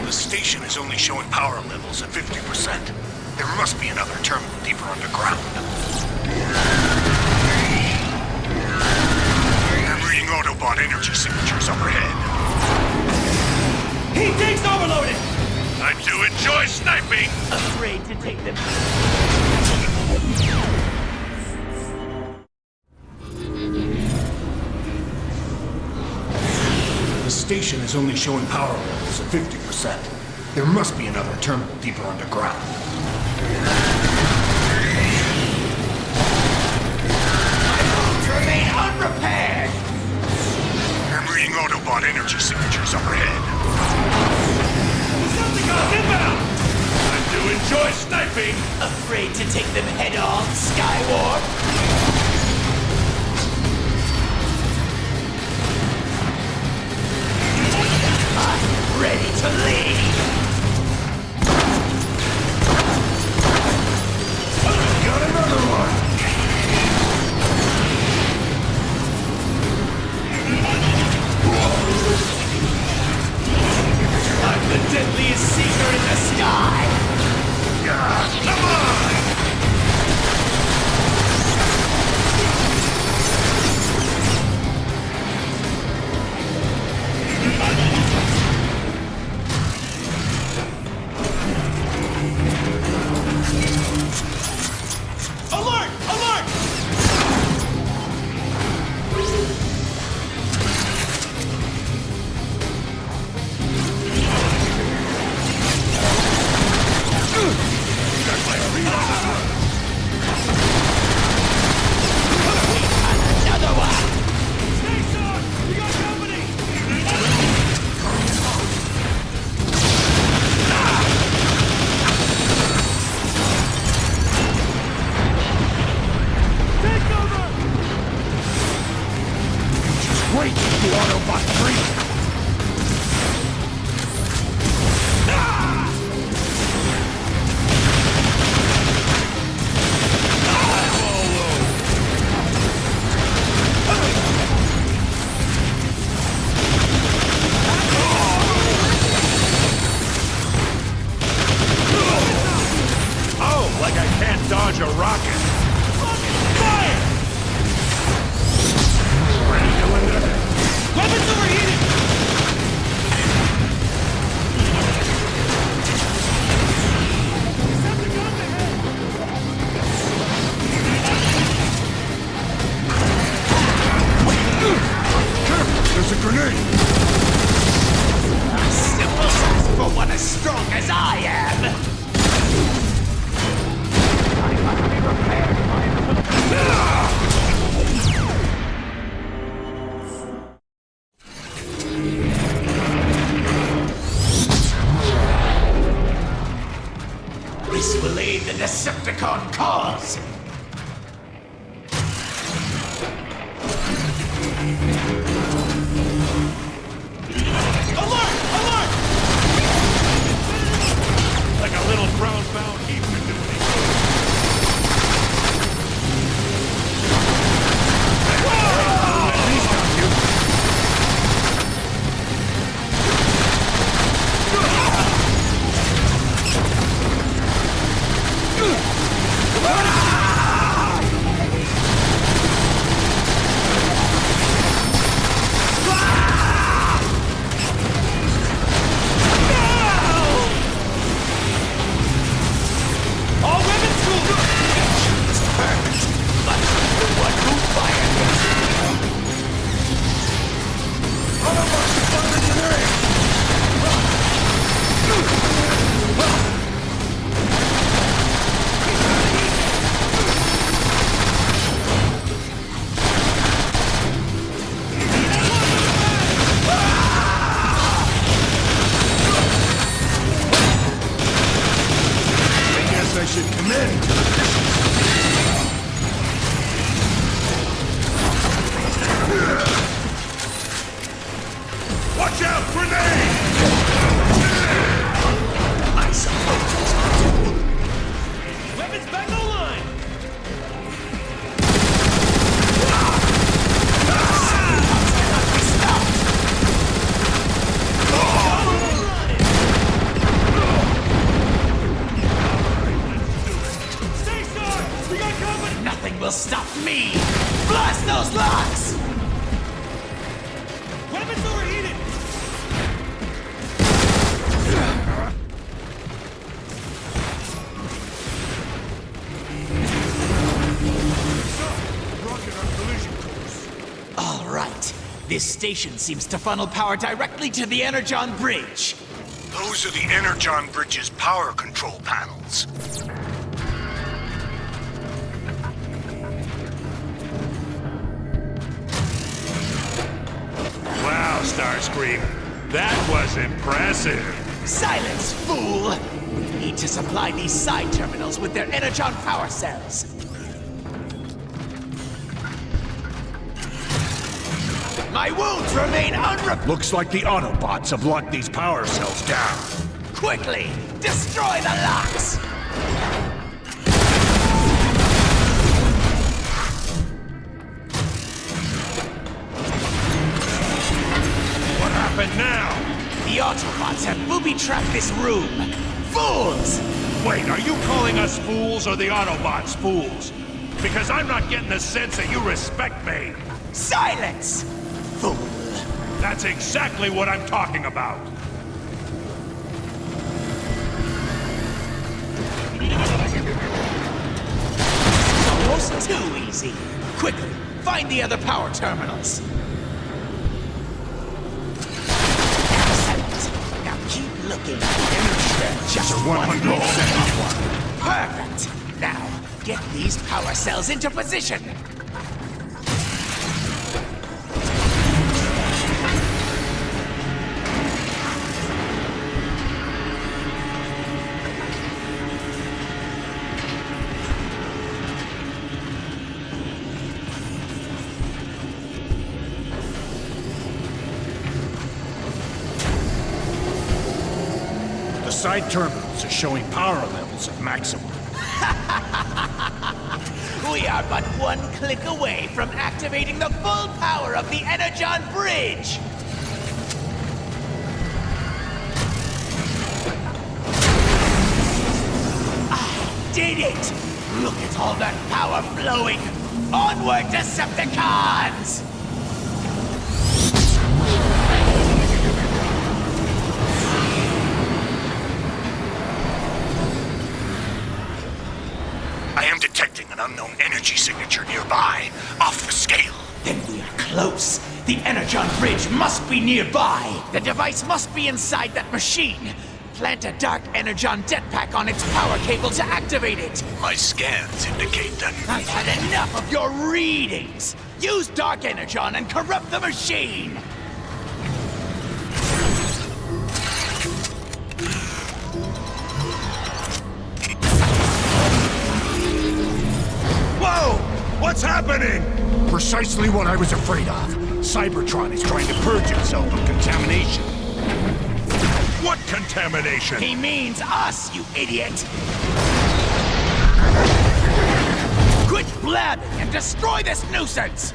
The station is only showing power levels at 50%. There must be another terminal deeper underground. I'm reading Autobot energy signatures overhead. Heat tank's overloaded! I do enjoy sniping! Afraid to take them. The station is only showing power levels at 50%. There must be another terminal deeper underground. Remain unrepaired! I'm reading Autobot energy signatures overhead. Decepticons inbound! I do enjoy sniping! Afraid to take them head on, Skywarp? I'm ready to lead! Got another one! I'm the deadliest seeker in the sky! Come on! will stop me! Blast those locks! Weapons overheated! All right. This station seems to funnel power directly to the Energon Bridge. Those are the Energon Bridge's power control panels. Wow, Starscream. That was impressive. Silence, fool! We need to supply these side terminals with their Energon power cells. My wounds remain unrepaired. Looks like the Autobots have locked these power cells down. Quickly, destroy the locks! What happened now? The Autobots have booby-trapped this room. Fools! Wait, are you calling us fools or the Autobots fools? Because I'm not getting the sense that you respect me. Silence! Fool! That's exactly what I'm talking about. Almost too easy. Quickly, find the other power terminals. Excellent. Now keep looking. Just 100% Perfect. Now, get these power cells into position. The side terminals are showing power levels of maximum. We are but one click away from activating the full power of the Energon Bridge! I did it! Look at all that power flowing! Onward, Decepticons! I am detecting an unknown energy signature nearby, off the scale. Then we are close. The Energon Bridge must be nearby. The device must be inside that machine. Plant a dark Energon jetpack on its power cable to activate it. My scans indicate that... I've had enough of your readings. Use dark Energon and corrupt the machine. Whoa! What's happening? Precisely what I was afraid of. Cybertron is trying to purge itself of contamination. What contamination? He means us, you idiot! Quit blabbing and destroy this nuisance!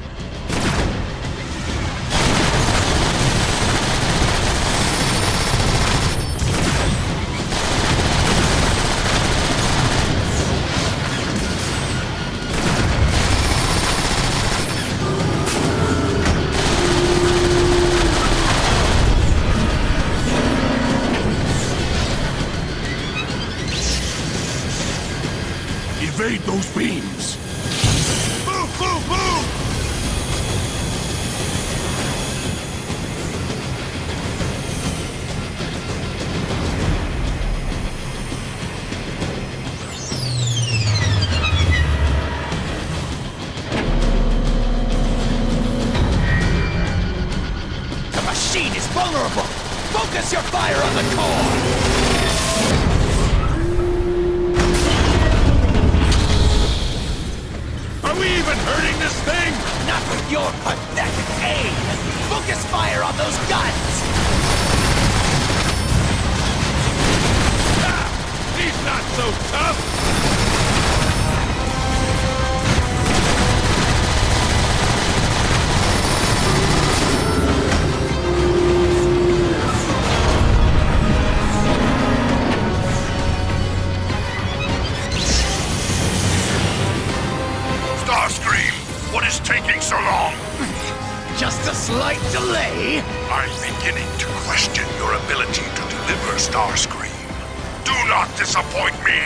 Evade those beams! Move, move, move! The machine is vulnerable! Focus your fire on the core! Are we even hurting this thing? Not with your pathetic aim! Focus fire on those guns! Ah, he's not so tough! What is taking so long? Just a slight delay. I'm beginning to question your ability to deliver Starscream. Do not disappoint me!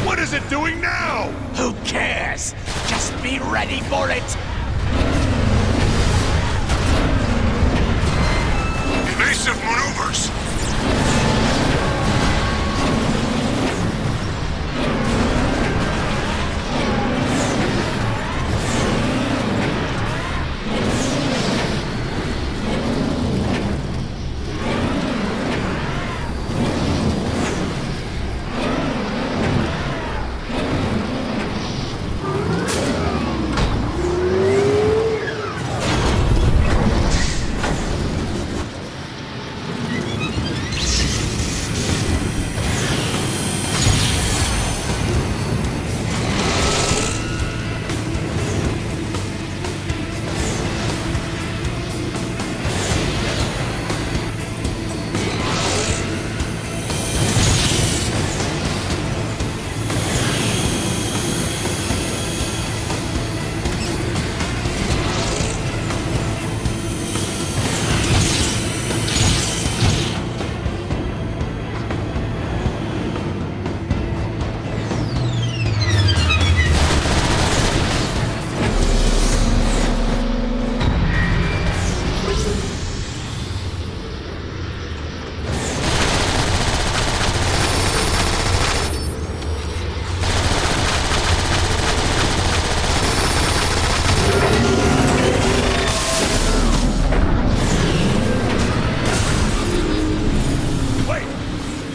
What is it doing now? Who cares? Just be ready for it. Evasive maneuvers!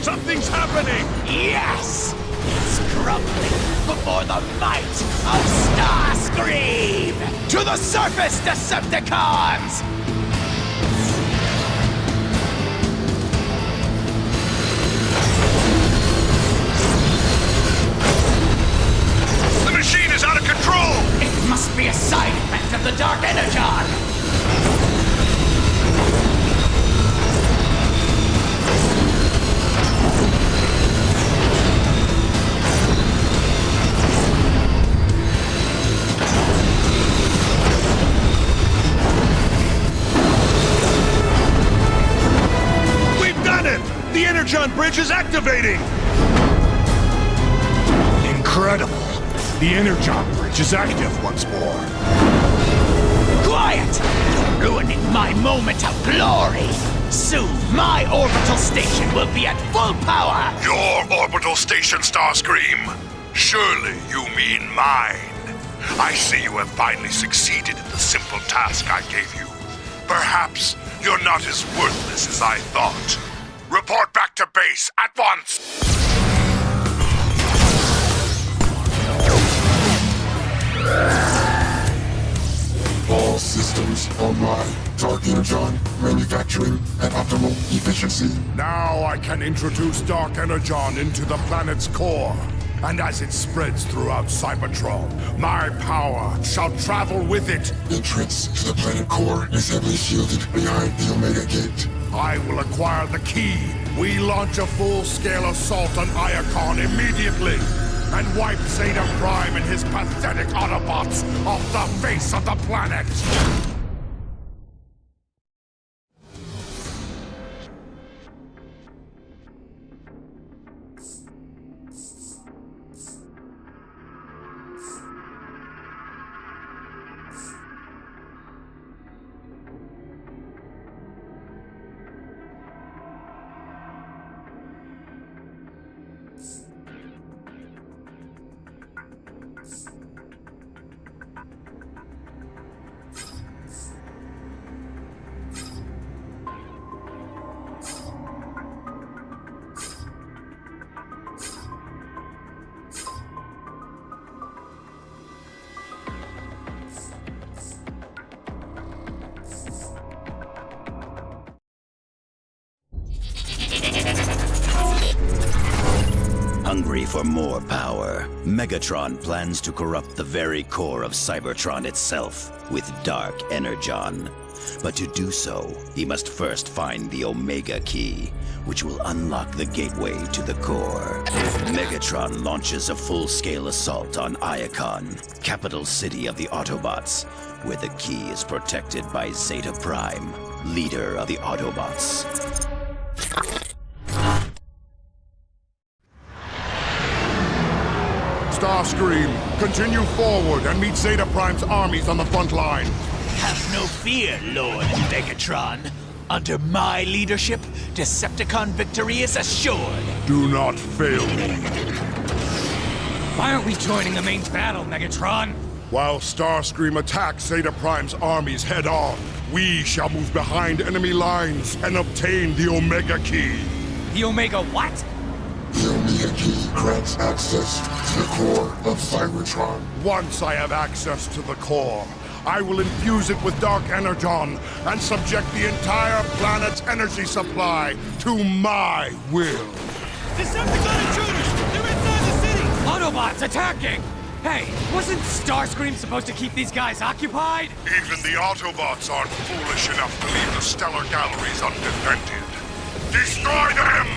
Something's happening! Yes! It's crumbling before the might of Starscream! To the surface, Decepticons! The machine is out of control! It must be a side effect of the Dark Energon! The Energon bridge is activating! Incredible! The Energon bridge is active once more. Quiet! You're ruining my moment of glory! Soon, my orbital station will be at full power! Your orbital station, Starscream? Surely you mean mine. I see you have finally succeeded in the simple task I gave you. Perhaps you're not as worthless as I thought. Report back to base at once! All systems online. Dark Energon, manufacturing at optimal efficiency. Now I can introduce Dark Energon into the planet's core. And as it spreads throughout Cybertron, my power shall travel with it. Entrance to the planet core is heavily shielded behind the Omega Gate. I will acquire the key. We launch a full-scale assault on Iacon immediately. And wipe Zeta Prime and his pathetic Autobots off the face of the planet. Hungry for more power, Megatron plans to corrupt the very core of Cybertron itself with Dark Energon. But to do so, he must first find the Omega Key, which will unlock the gateway to the core. Megatron launches a full-scale assault on Iacon, capital city of the Autobots, where the key is protected by Zeta Prime, leader of the Autobots. Starscream, continue forward and meet Zeta Prime's armies on the front line. Have no fear, Lord Megatron. Under my leadership, Decepticon victory is assured. Do not fail me. Why aren't we joining the main battle, Megatron? While Starscream attacks Zeta Prime's armies head-on, we shall move behind enemy lines and obtain the Omega Key. The Omega what? The Omega Key grants access to the core of Cybertron. Once I have access to the core, I will infuse it with Dark Energon and subject the entire planet's energy supply to my will. Decepticon intruders! They're inside the city! Autobots attacking! Hey, wasn't Starscream supposed to keep these guys occupied? Even the Autobots aren't foolish enough to leave the stellar galleries undefended. Destroy them!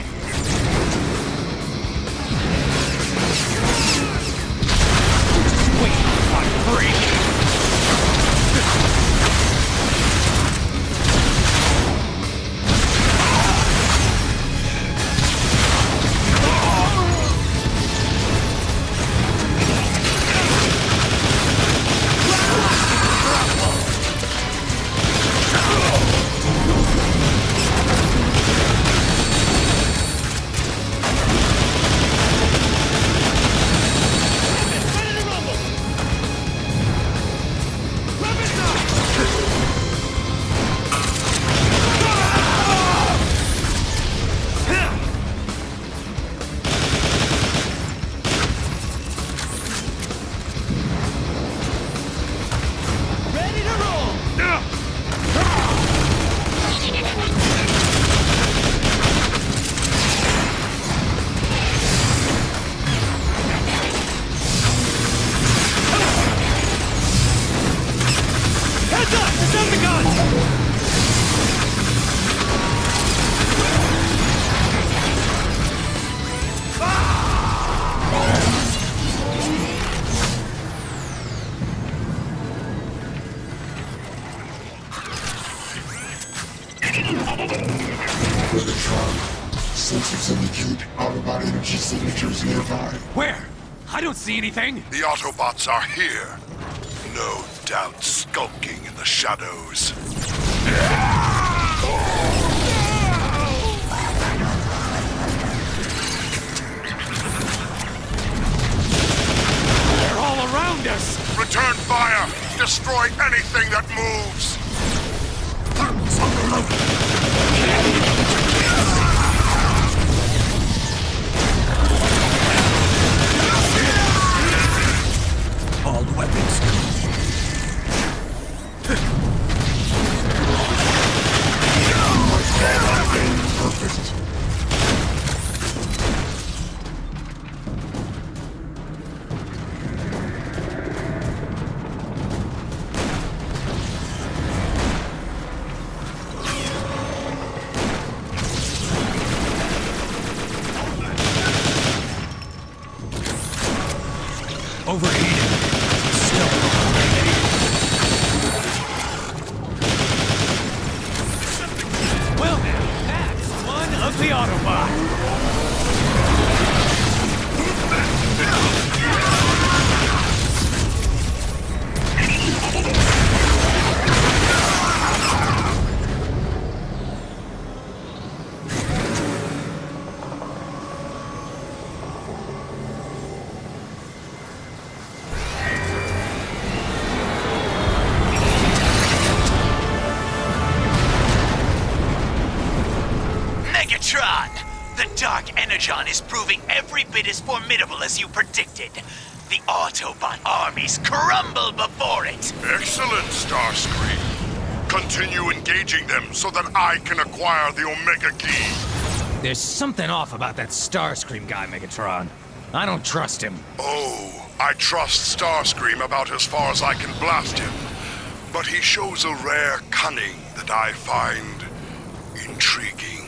Wait, on free! Megatron, sensors indicate Autobot energy signatures nearby. Where? I don't see anything! The Autobots are here. No doubt skulking in the shadows. They're all around us! Return fire! Destroy anything that moves! All weapons. Perfect. Overheated. Still well then, that's one of the Autobots. Megatron! The Dark Energon is proving every bit as formidable as you predicted. The Autobot armies crumble before it. Excellent, Starscream. Continue engaging them so that I can acquire the Omega Key. There's something off about that Starscream guy, Megatron. I don't trust him. Oh, I trust Starscream about as far as I can blast him. But he shows a rare cunning that I find intriguing.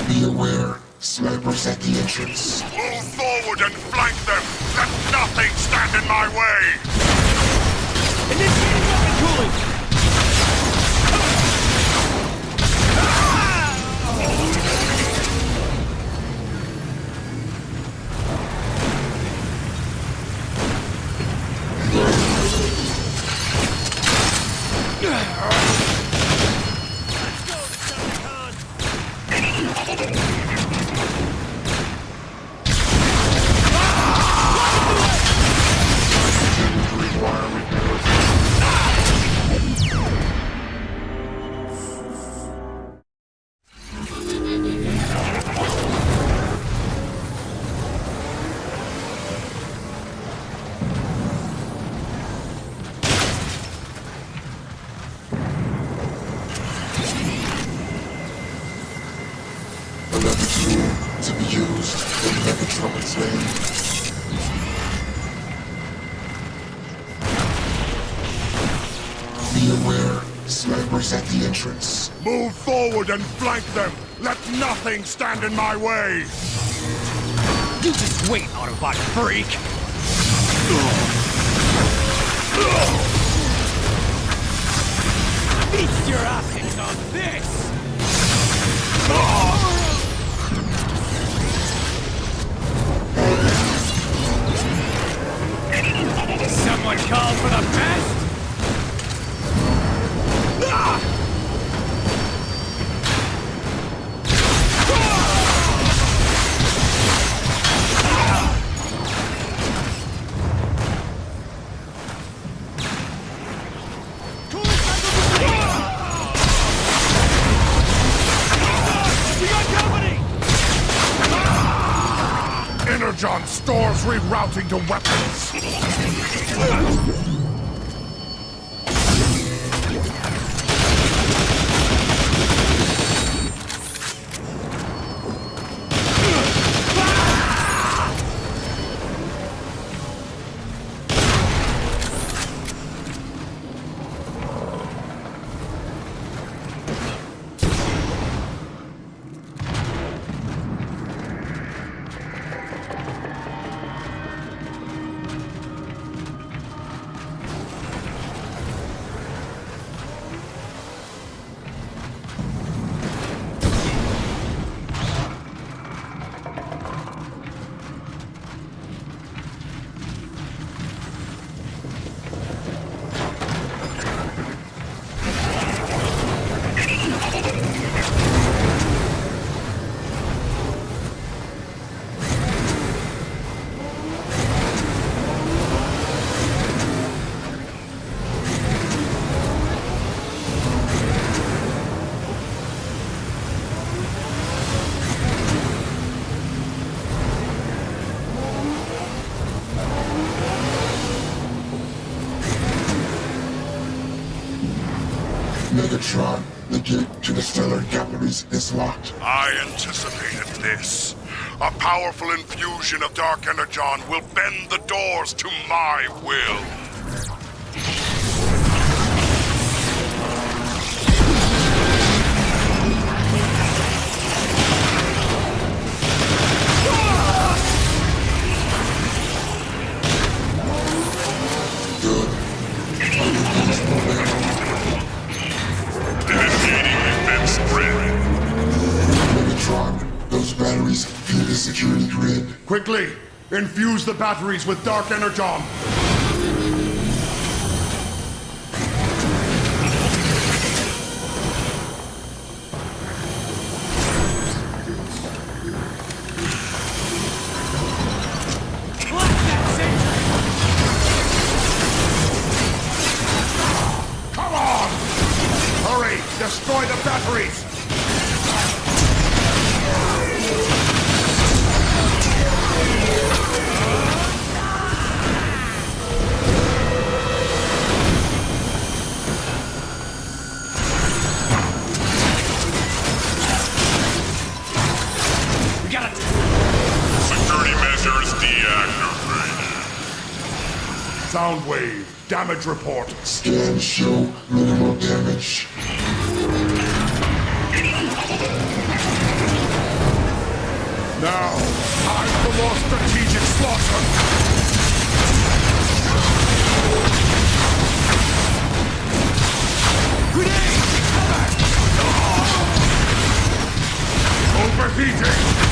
Be aware, snipers at the entrance. Move forward and flank them! Let nothing stand in my way! Initiating weapon cooling! Another tool to be used in Megatron's name. Be aware, snipers at the entrance. Move forward and flank them! Let nothing stand in my way! You just wait, Autobot freak! Feast your optics on this! Someone call for the best? Energon stores rerouting to weapons! Megatron, the gate to the stellar galleries is locked. I anticipated this. A powerful infusion of dark energon will bend the doors to my will. Good. I will use momentum. Initiating immense spread. Megatron, those batteries feed the security grid. Quickly, infuse the batteries with dark energon. Come on! Hurry! Destroy the batteries! Soundwave, damage report. Scans show minimal damage. Now, time for more strategic slaughter. Grenade! Overheating!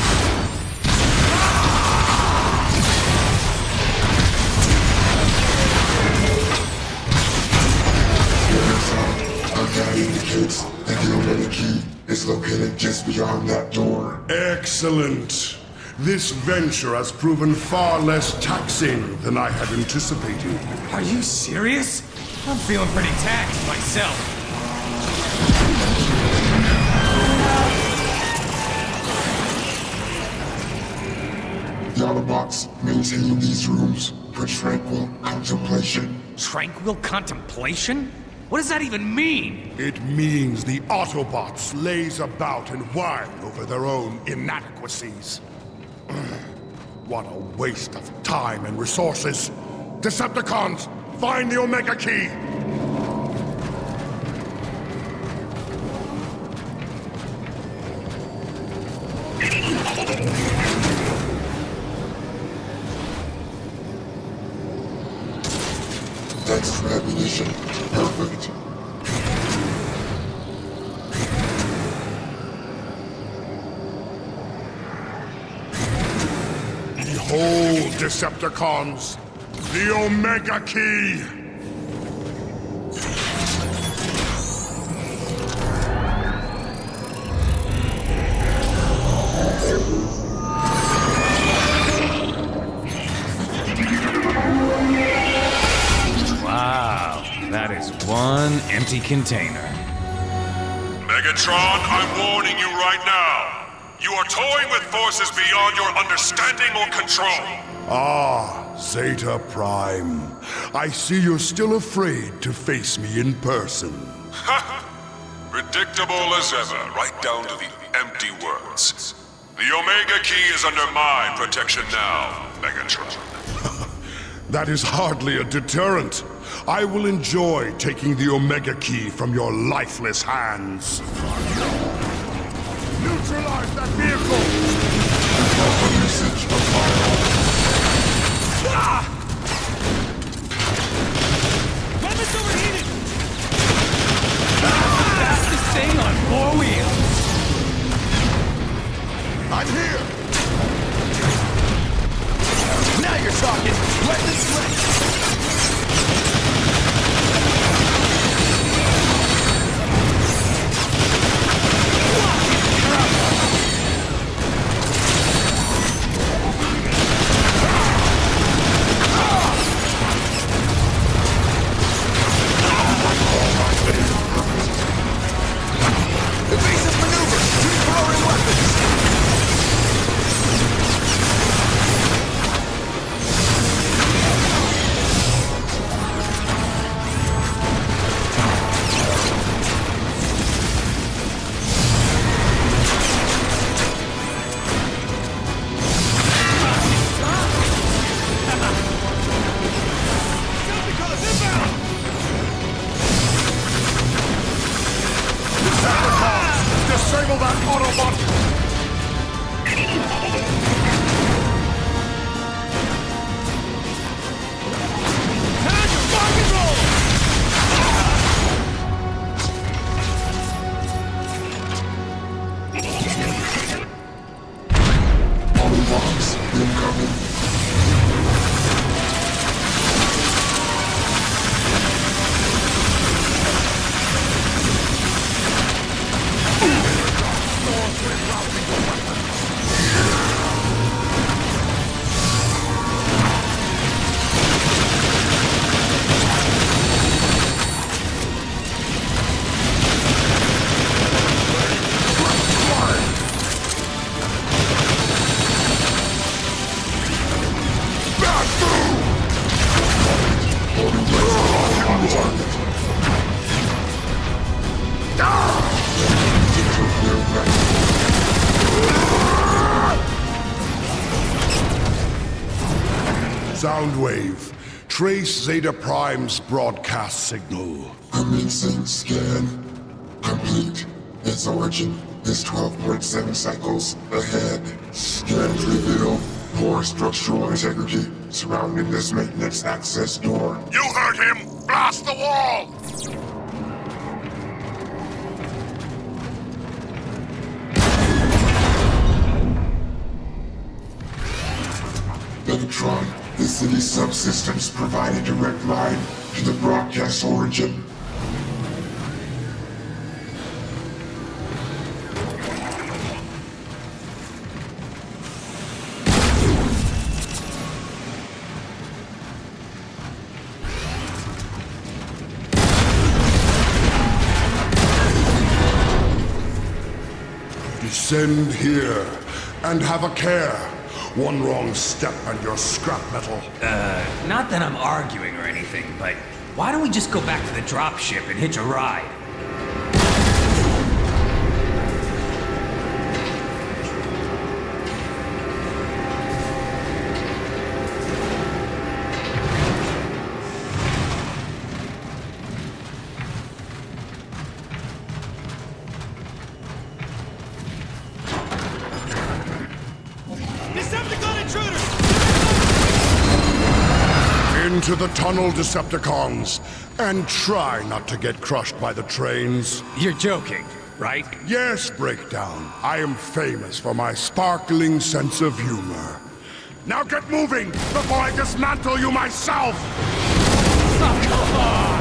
That indicates that the Omega Key is located just beyond that door. Excellent. This venture has proven far less taxing than I had anticipated. Are you serious? I'm feeling pretty taxed myself. The Autobots maintain these rooms for tranquil contemplation. Tranquil contemplation? What does that even mean? It means the Autobots laze about and whine over their own inadequacies. What a waste of time and resources. Decepticons, find the Omega Key! Thanks for ammunition. Perfect. Behold, Decepticons, the Omega Key! Wow, that is one empty container. Megatron, I'm warning you right now. You are toying with forces beyond your understanding or control. Ah, Zeta Prime. I see you're still afraid to face me in person. Predictable as ever, right down to the empty words. The Omega Key is under my protection now, Megatron. That is hardly a deterrent. I will enjoy taking the Omega Key from your lifeless hands. Neutralize that vehicle! Usage of firearms. Weapons overheated! Fastest thing on 4 wheels! I'm here! Now you're talking! Weapons ready! Evasive maneuvers! Throwing weapons! Disable that Autobot! Time to rock and roll! Autobots incoming. Soundwave, Trace Zeta Prime's broadcast signal. Commencing scan. Complete. Its origin is 12.7 cycles ahead. Scans reveal poor structural integrity surrounding this maintenance access door. You heard him! Blast the wall! Cybertron, the city's subsystems provide a direct line to the broadcast origin. Descend here and have a care. One wrong step and you're scrap metal. Not that I'm arguing or anything, but why don't we just go back to the dropship and hitch a ride? Into the tunnel, Decepticons, and try not to get crushed by the trains. You're joking, right? Yes, Breakdown. I am famous for my sparkling sense of humor. Now get moving before I dismantle you myself! Oh, come on!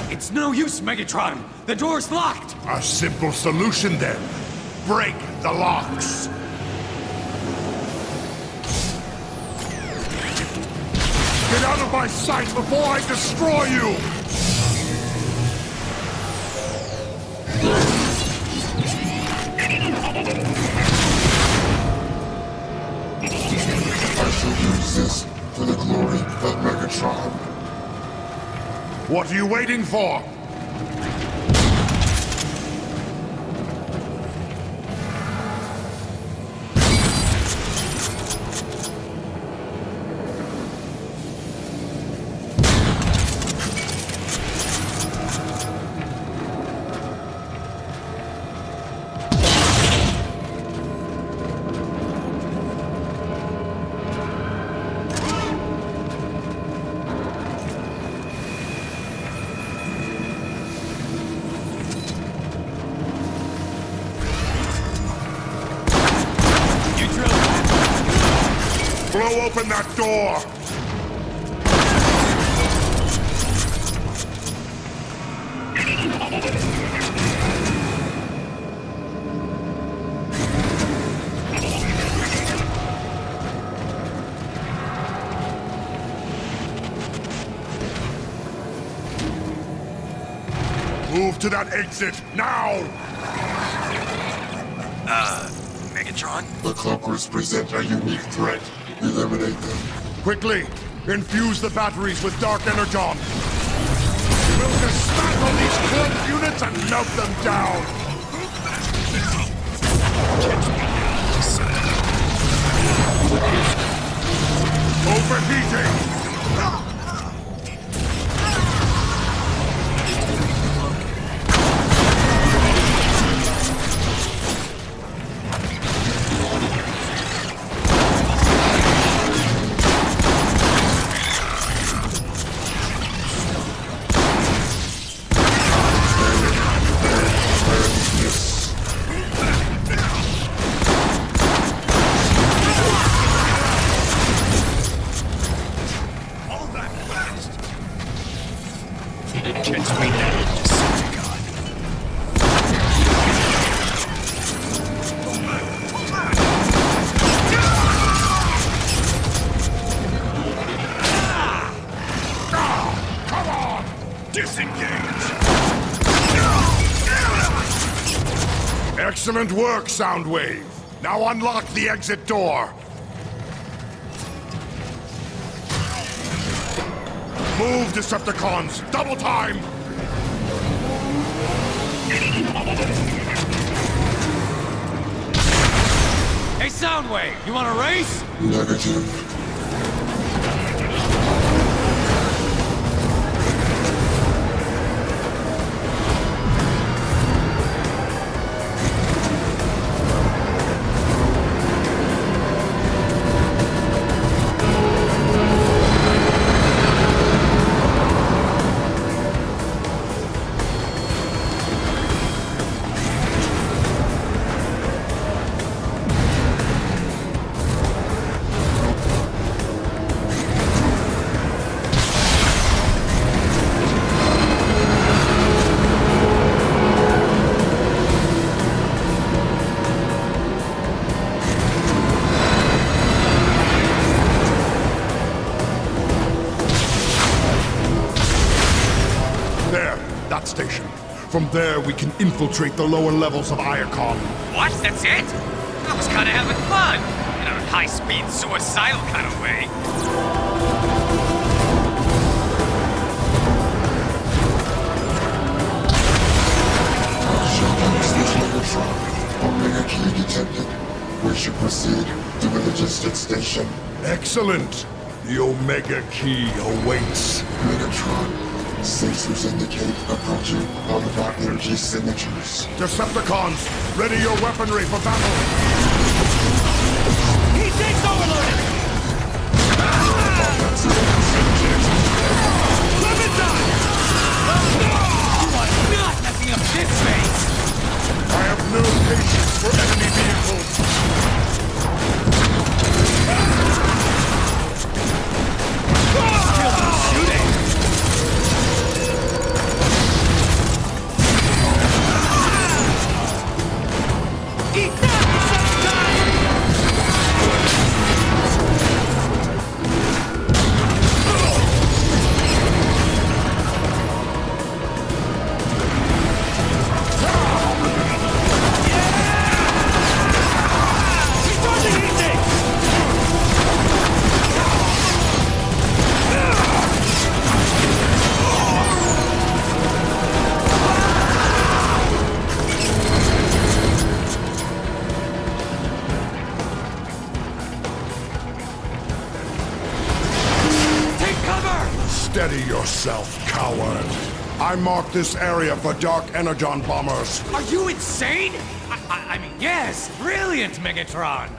It's no use, Megatron! The door's locked! A simple solution then. Break the locks. Get out of my sight before I destroy you! I shall use this for the glory of Megatron. What are you waiting for? Blow open that door! Move to that exit, now! Megatron? The cloakers present a unique threat. Eliminate them. Quickly, infuse the batteries with Dark Energon. We'll dismantle these cloak units and melt them down. Overheating! Excellent work, Soundwave. Now unlock the exit door. Move, Decepticons! Double time! Hey, Soundwave, you want a race? Negative. That station. From there, we can infiltrate the lower levels of Iacon. What? That's it? I was kind of having fun. In a high-speed, suicidal kind of way. Omega key detected. We should proceed to the logistics station. Excellent! The Omega key awaits. Megatron. Sensors indicate approaching out-of-our energy signatures. Decepticons, ready your weaponry for battle! He takes overloaded! Let me die! You are not messing up this space! I have no patience for enemy vehicles! Still shooting! Eat that, Steady yourself, coward. I marked this area for Dark Energon bombers. Are you insane? I mean, yes, brilliant, Megatron.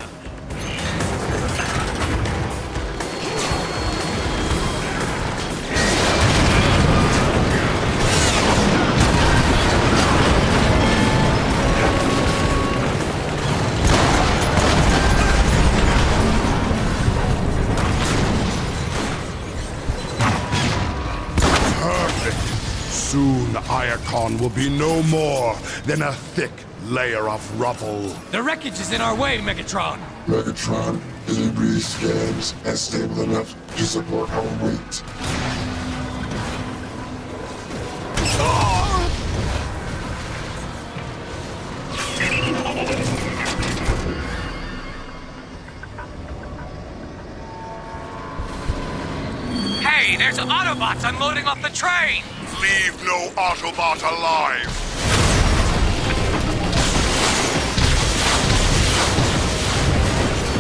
Soon, Iacon will be no more than a thick layer of rubble. The wreckage is in our way, Megatron. Megatron, the debris scans and stable enough to support our weight. Hey, there's Autobots unloading off the train! Leave no Autobot alive!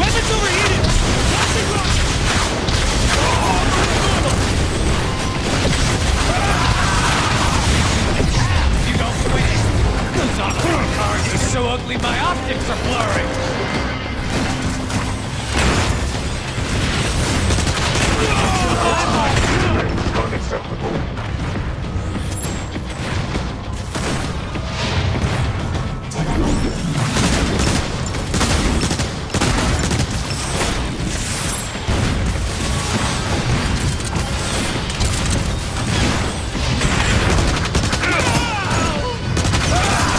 Weapons overheated! Toxic rock! You don't win! Those Autobot cars are so ugly my optics are blurring! Unacceptable.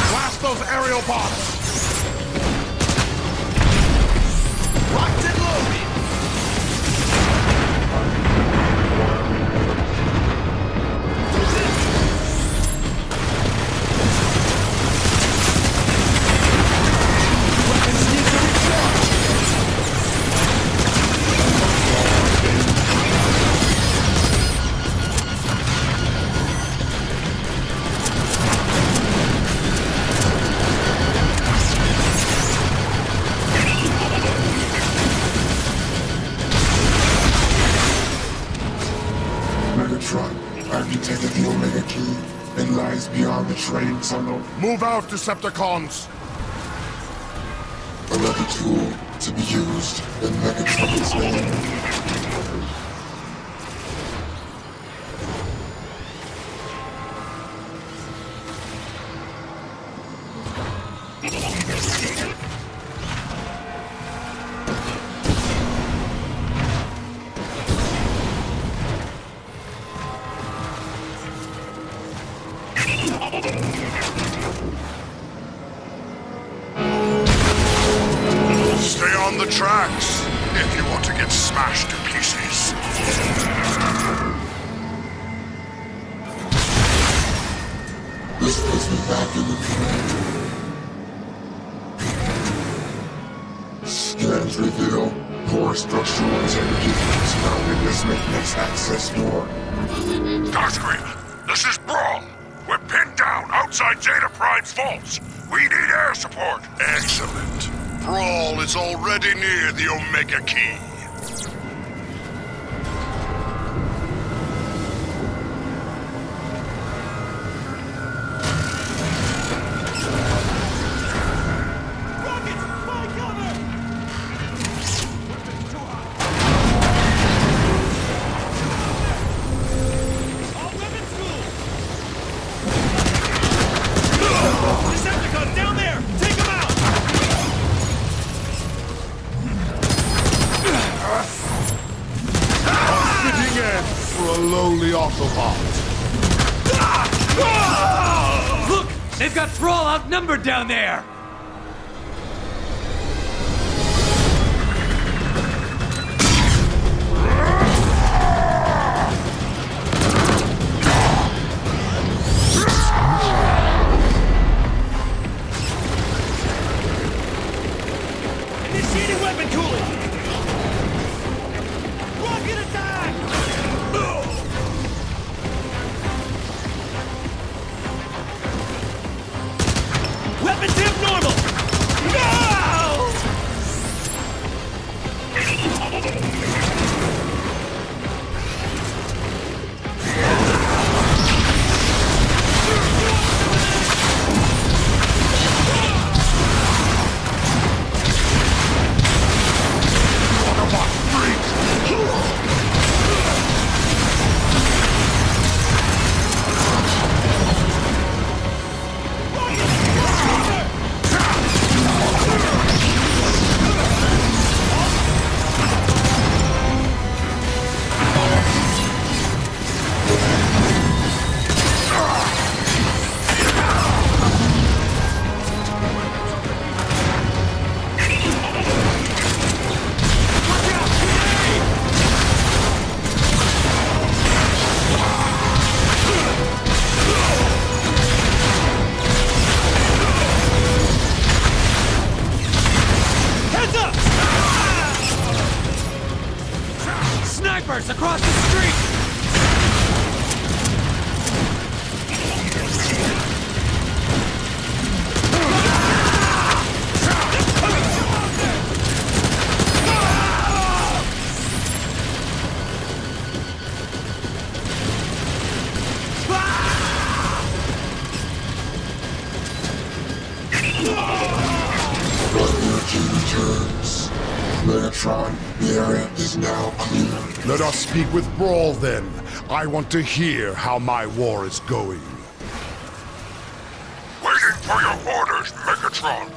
Blast those aerial bots! Locked and loaded! Megatron, I've detected the Omega Key. It lies beyond the train tunnel. Move out, Decepticons! Another tool to be used in Megatron's name. Stay on the tracks if you want to get smashed to pieces. This puts me back in the train. Scans reveal poor structural integrity surrounding this maintenance access door. Starscream, this is Brawl. We're pinned down outside Zeta Prime's vaults. We need air support. Excellent. Brawl is already near the Omega Key. Decepticons down there! Take them out! Fitting end for a lowly Autobot. Look! They've got Thrall outnumbered down there! Initiating weapon cooling! Rocket attack! Weapon tip normal! No! Autobot freak! Heads up! Snipers across the street! area is now clear. Let us speak with Brawl then. I want to hear how my war is going. Waiting for your orders, Megatron.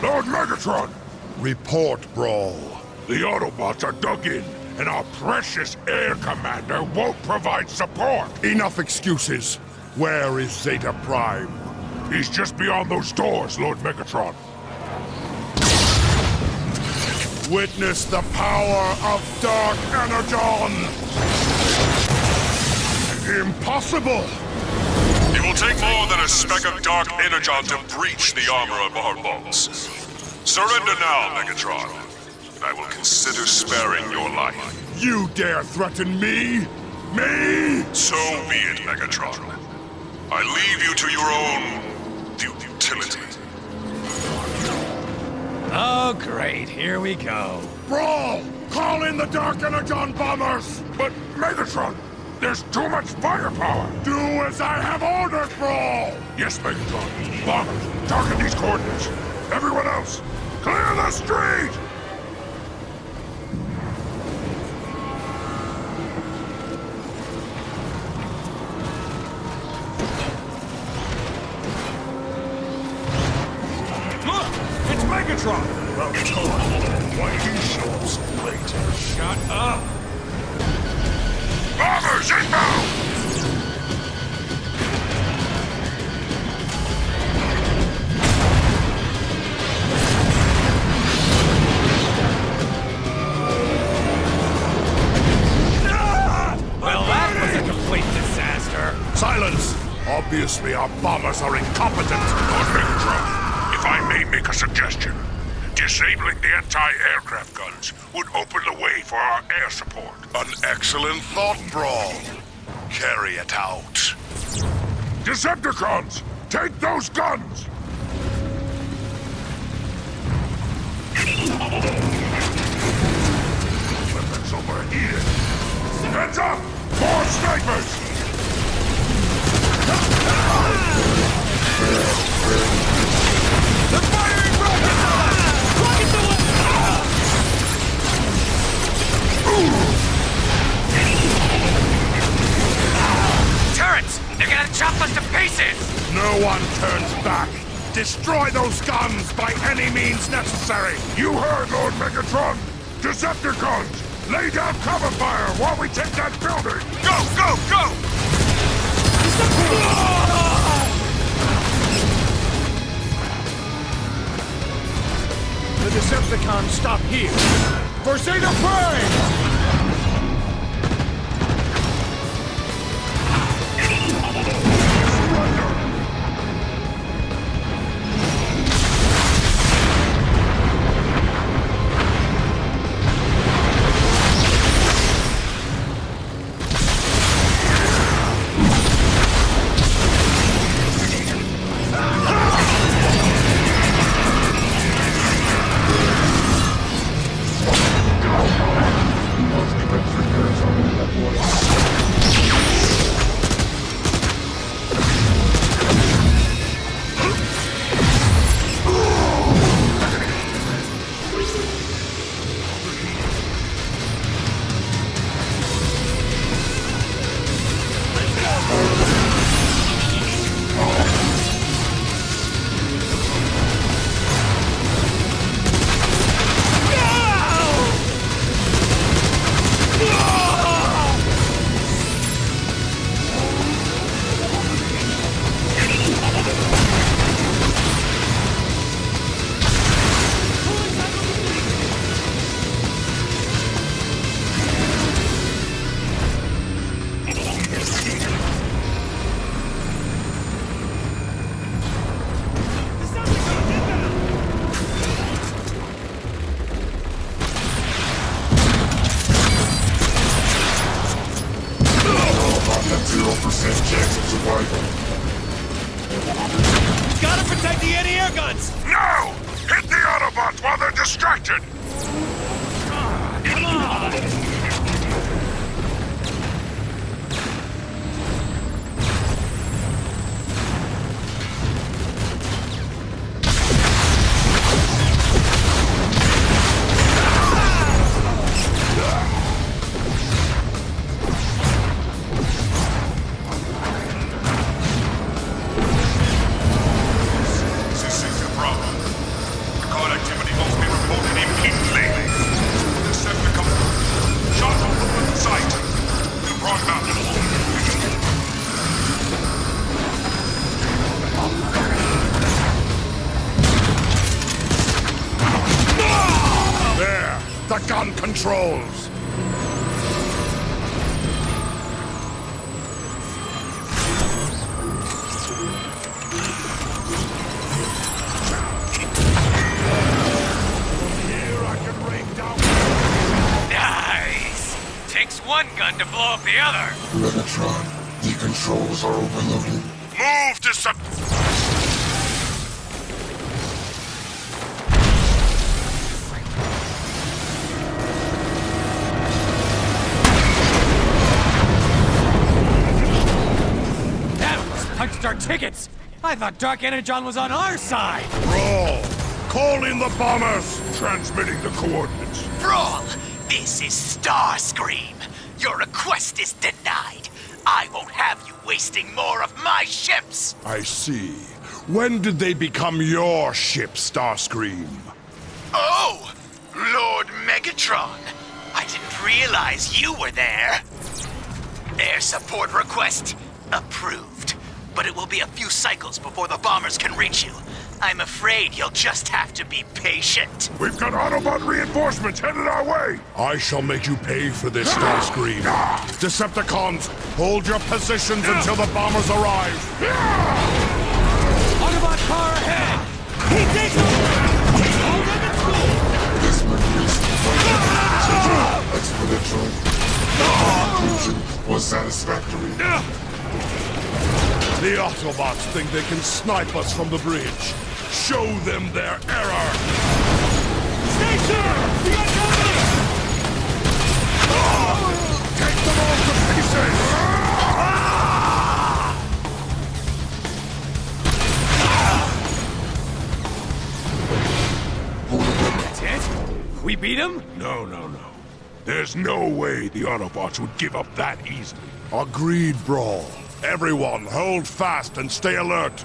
Lord Megatron! Report, Brawl. The Autobots are dug in, and our precious Air Commander won't provide support! Enough excuses. Where is Zeta Prime? He's just beyond those doors, Lord Megatron. Witness the power of Dark Energon! Impossible! It will take more than a speck of Dark Energon to breach the armor of our bolts. Surrender now, Megatron, and I will consider sparing your life. You dare threaten me? Me? So be it, Megatron. I leave you to your own futility. Oh, great. Here we go. Brawl! Call in the Dark Energon bombers! But, Megatron, there's too much firepower! Do as I have ordered, Brawl! Yes, Megatron. Bombers, target these coordinates. Everyone else, clear the street! Look! It's Megatron! Well, come on. Why did you show up so late? Shut up! Bombers inbound! Well, that was a complete disaster. Silence! Obviously, our bombers are incompetent. Lord Megatron, if I may make a suggestion, disabling the anti-aircraft guns would open the way for our air support. An excellent thought, Brawl. Carry it out. Decepticons, take those guns! Weapons overheated. Heads up! More snipers! They're firing rockets at us! Rockets away! Turrets! They're gonna chop us to pieces! No one turns back. Destroy those guns by any means necessary. You heard, Lord Megatron! Decepticons! Lay down cover fire while we take that building! Go, go, go! The Decepticons stop here. For Zeta Prime! Gotta protect the anti-air guns! No! Hit the Autobots while they're distracted! Come on! This is the problem. Call activity must be reported immediately. Decepticon. Shuttle within sight. Wrong mountain. There! The gun controls! Nice! Takes one gun to blow up the other. Megatron, the controls are overloading. Move, Decepticon! That almost punched our tickets! I thought Dark Energon was on our side! Brawl! Call in the bombers! Transmitting the coordinates. Brawl, this is Starscream. Your request is denied. I won't have you wasting more of my ships. I see. When did they become your ship, Starscream? Oh, Lord Megatron. I didn't realize you were there. Air support request approved. But it will be a few cycles before the bombers can reach you. I'm afraid you'll just have to be patient. We've got Autobot reinforcements headed our way! I shall make you pay for this, Starscream. Decepticons, hold your positions until the bombers arrive. Autobot car ahead! He takes over! Hold them at school! This magnificent exponentially. The conclusion was satisfactory. The Autobots think they can snipe us from the bridge. Show them their error! Stay sure! We got company! Take them all to pieces! That's it? We beat him? No. There's no way the Autobots would give up that easily. Agreed, Brawl. Everyone, hold fast and stay alert.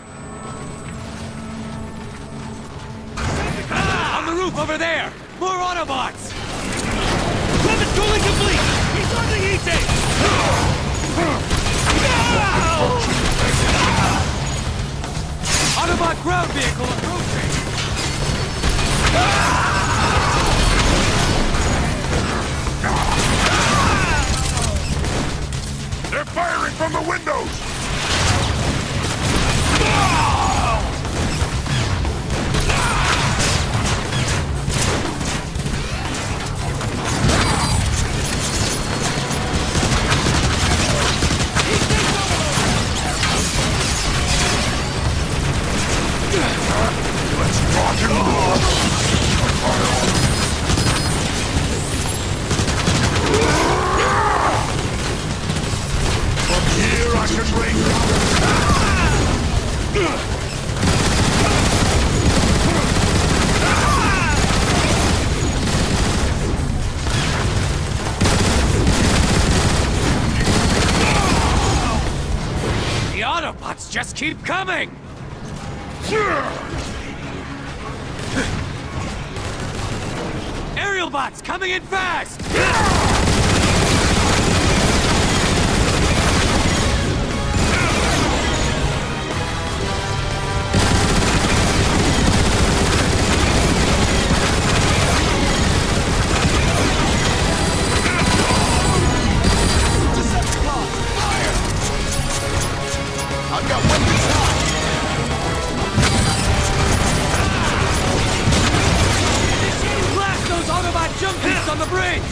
On the roof over there! More Autobots! Weapon tooling complete! He's on the heat tape! Autobot ground vehicle approaching! They're firing from the windows! Let's rock and roll! From here I can bring The Autobots just keep coming! Aerial bots coming in fast! I've got weapons hot! Blast those Autobot jump pits on the bridge!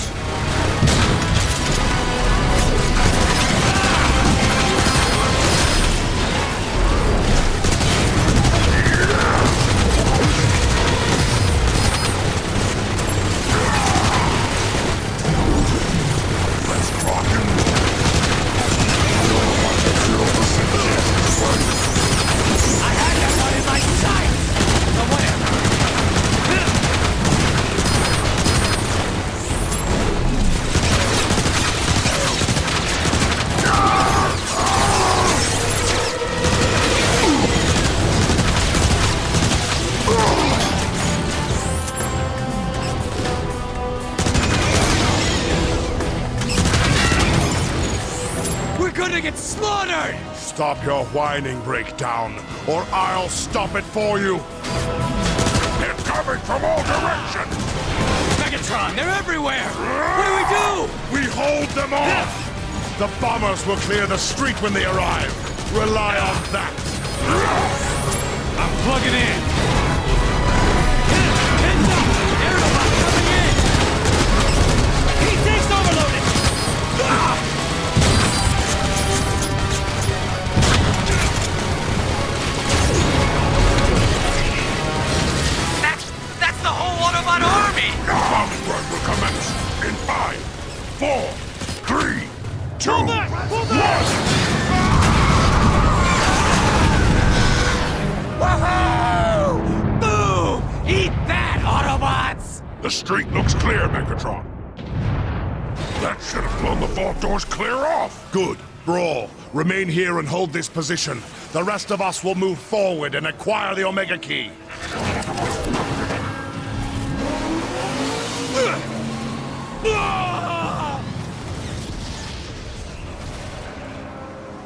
slaughtered! Stop your whining, Breakdown, or I'll stop it for you! They're coming from all directions! Megatron, they're everywhere! What do we do? We hold them off! The bombers will clear the street when they arrive. Rely on that. I'm plugging in. Heads up! Aerobot coming in! He takes overloaded! That's the whole Autobot army! The bombing run will commence in 5, 4, 3, 2, 1! Woohoo! Boom! Eat that, Autobots! The street looks clear, Megatron. That should have blown the vault doors clear off. Good. Brawl, remain here and hold this position. The rest of us will move forward and acquire the Omega Key.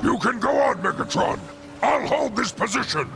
You can go on, Megatron. I'll hold this position.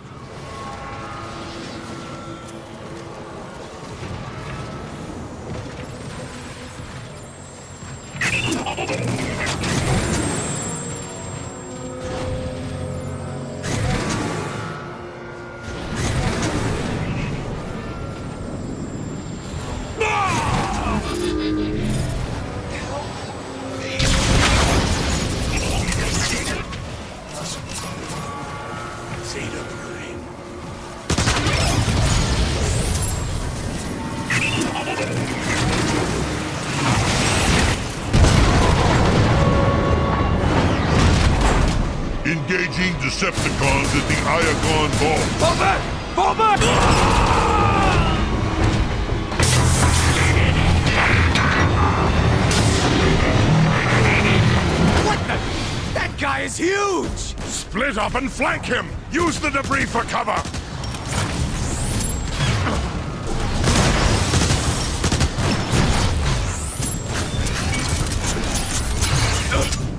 Engaging Decepticons at the Iagon Vault. Fall back! Fall back! What the? That guy is huge! Split up and flank him! Use the debris for cover!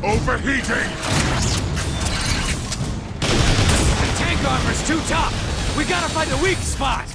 Overheating! Tank armor's too tough! We gotta find the weak spot!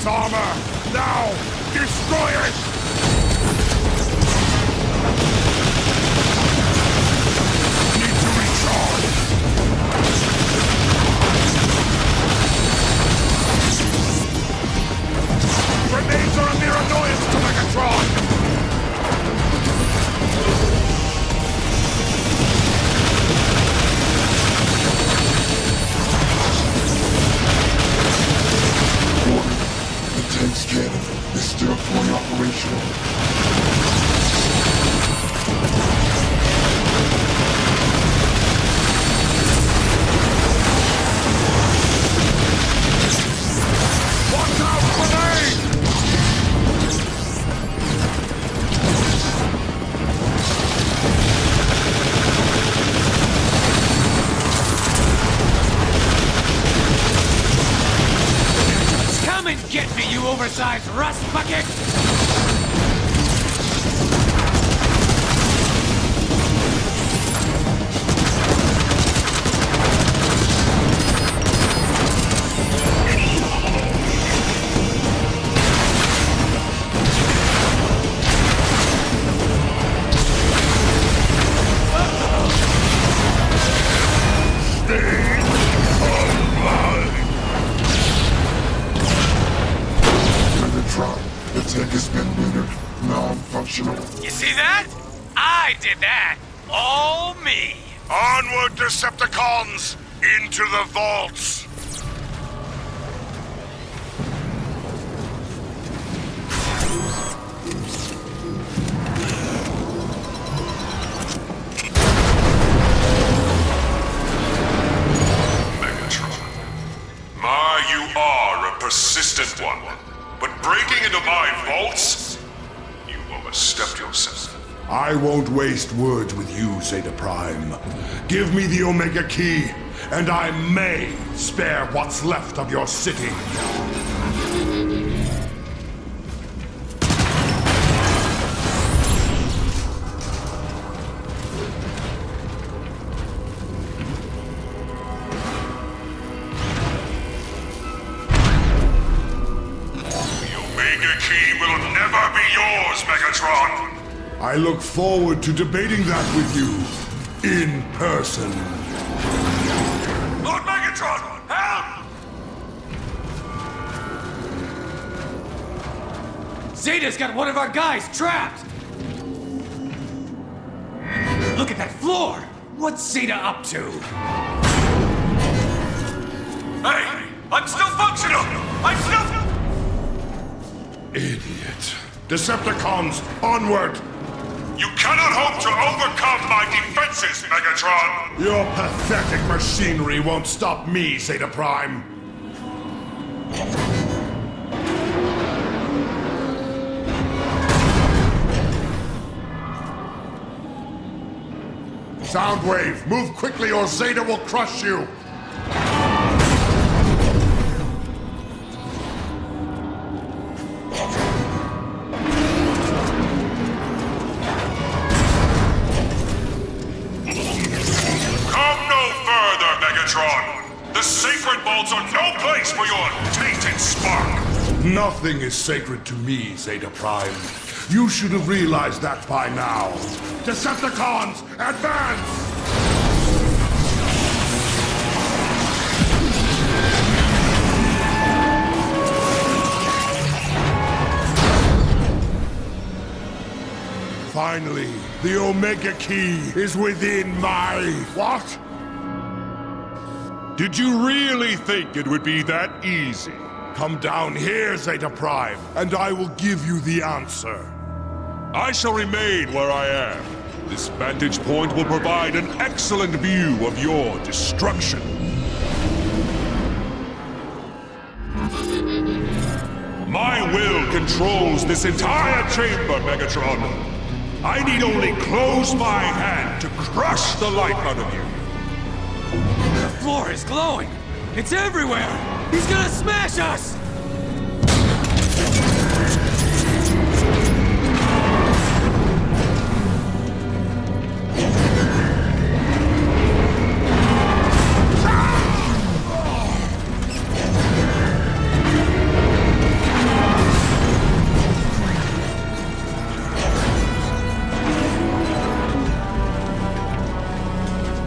Armor! Now! Destroy it! Need to recharge! Grenades are a mere annoyance to Megatron! Tank's cannon is still fully operational. Watch out, grenade! Come and get me, you oversized rust bucket! The tank has been rendered non-functional. You see that? I did that! All me! Onward, Decepticons! Into the vaults! persistent one. But breaking into my vaults? You overstepped yourself. I won't waste words with you, Zeta Prime. Give me the Omega Key, and I may spare what's left of your city. Megatron! I look forward to debating that with you, in person. Lord Megatron, help! Zeta's got one of our guys trapped! Look at that floor! What's Zeta up to? Hey! I'm still functional! I'm still... Idiot. Decepticons, onward! You cannot hope to overcome my defenses, Megatron! Your pathetic machinery won't stop me, Zeta Prime. Soundwave, move quickly or Zeta will crush you! The sacred vaults are no place for your tainted spark! Nothing is sacred to me, Zeta Prime. You should have realized that by now. Decepticons, advance! Finally, the Omega Key is within my... What? Did you really think it would be that easy? Come down here, Zeta Prime, and I will give you the answer. I shall remain where I am. This vantage point will provide an excellent view of your destruction. My will controls this entire chamber, Megatron. I need only close my hand to crush the life out of you. The floor is glowing! It's everywhere! He's gonna smash us!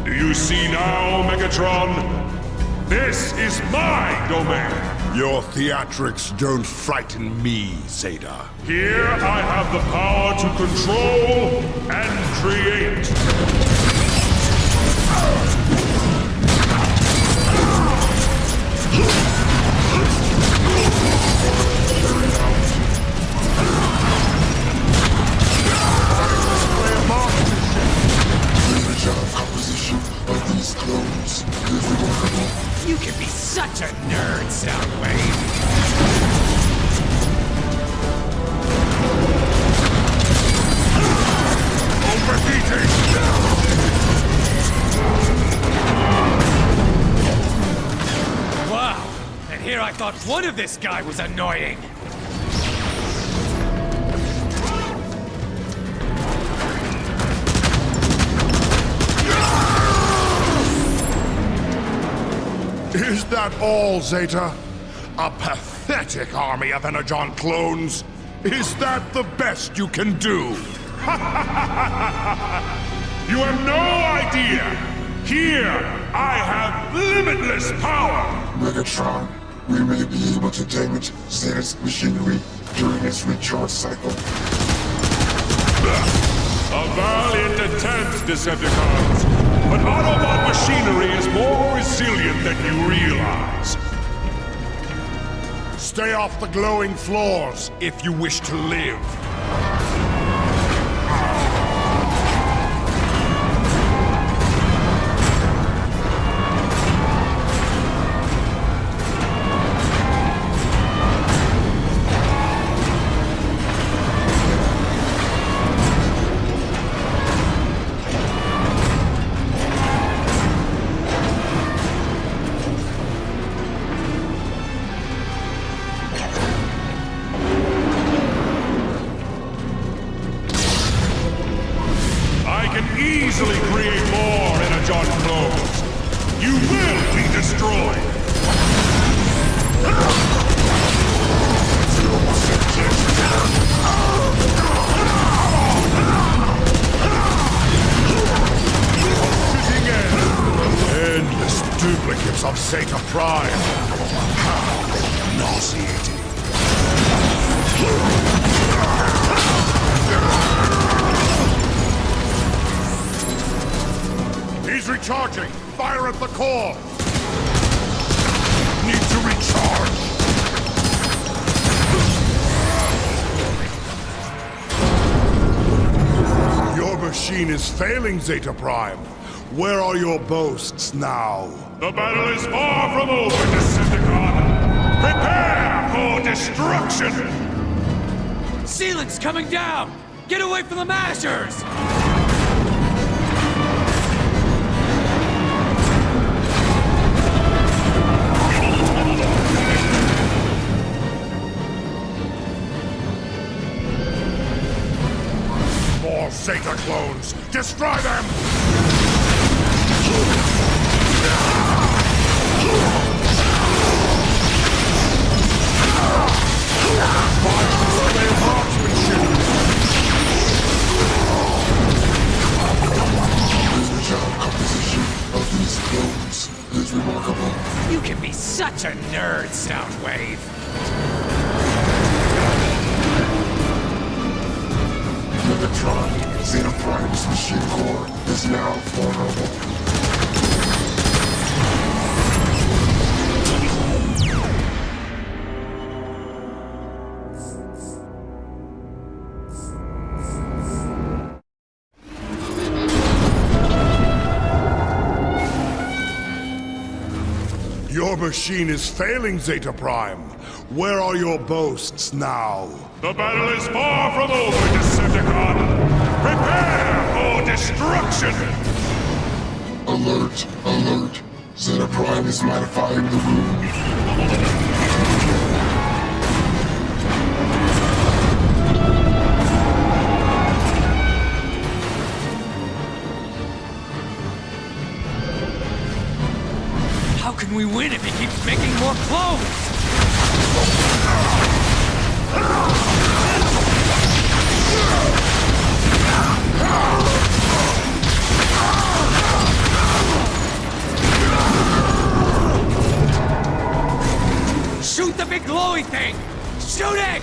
You see now, Megatron? This is my domain! Your theatrics don't frighten me, Zeta. Here I have the power to control and create. You can be such a nerd, Soundwave! Overheating! Wow! And here I thought one of this guy was annoying! Is that all, Zeta? A pathetic army of Energon clones? Is that the best you can do? You have no idea! Here, I have limitless power! Megatron, we may be able to damage Zeta's machinery during its recharge cycle. A valiant attempt, Decepticons! But Autobot machinery is more resilient than you realize. Stay off the glowing floors if you wish to live. at the core! Need to recharge! Your machine is failing, Zeta Prime. Where are your boasts now? The battle is far from over, Decepticon! Prepare for destruction! Ceiling's coming down! Get away from the Mashers! More Zeta clones! Destroy them! The job composition of these clones is remarkable. You can be such a nerd, Soundwave! Megatron, Zeta Prime's machine core is now vulnerable. Your machine is failing, Zeta Prime. Where are your boasts now? The battle is far from over, Decepticon! Prepare for destruction! Alert, alert. Zeta Prime is modifying the room. How can we win if he keeps making more clones? Shoot the big glowy thing! Shoot it!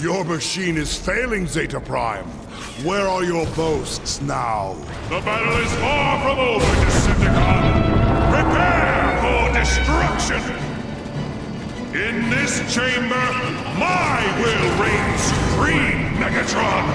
Your machine is failing, Zeta Prime. Where are your boasts now? The battle is far from over, Decepticon! Prepare for destruction! In this chamber, my will reigns supreme, Megatron!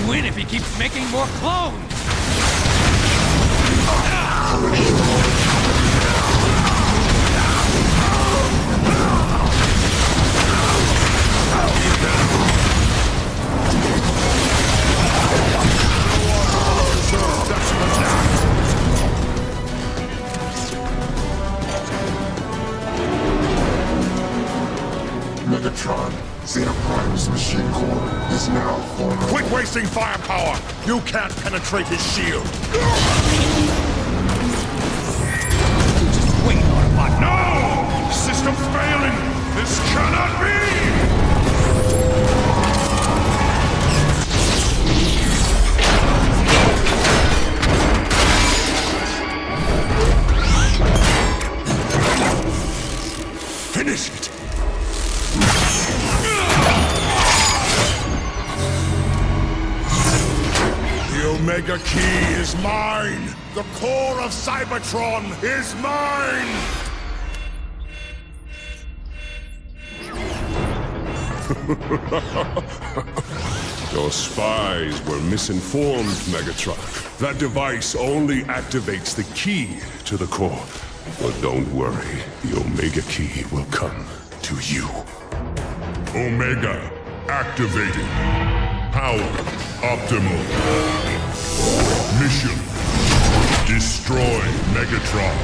Win if he keeps making more clones! Megatron, Zeta Prime's machine core is now vulnerable. Quit wasting firepower! You can't penetrate his shield! Just wait, Autobot! No! System's failing! This cannot be! Finish it! The Omega Key is mine! The core of Cybertron is mine! Your spies were misinformed, Megatron. That device only activates the key to the core. But don't worry, the Omega Key will come to you. Omega activated. Power optimal. Mission: destroy Megatron.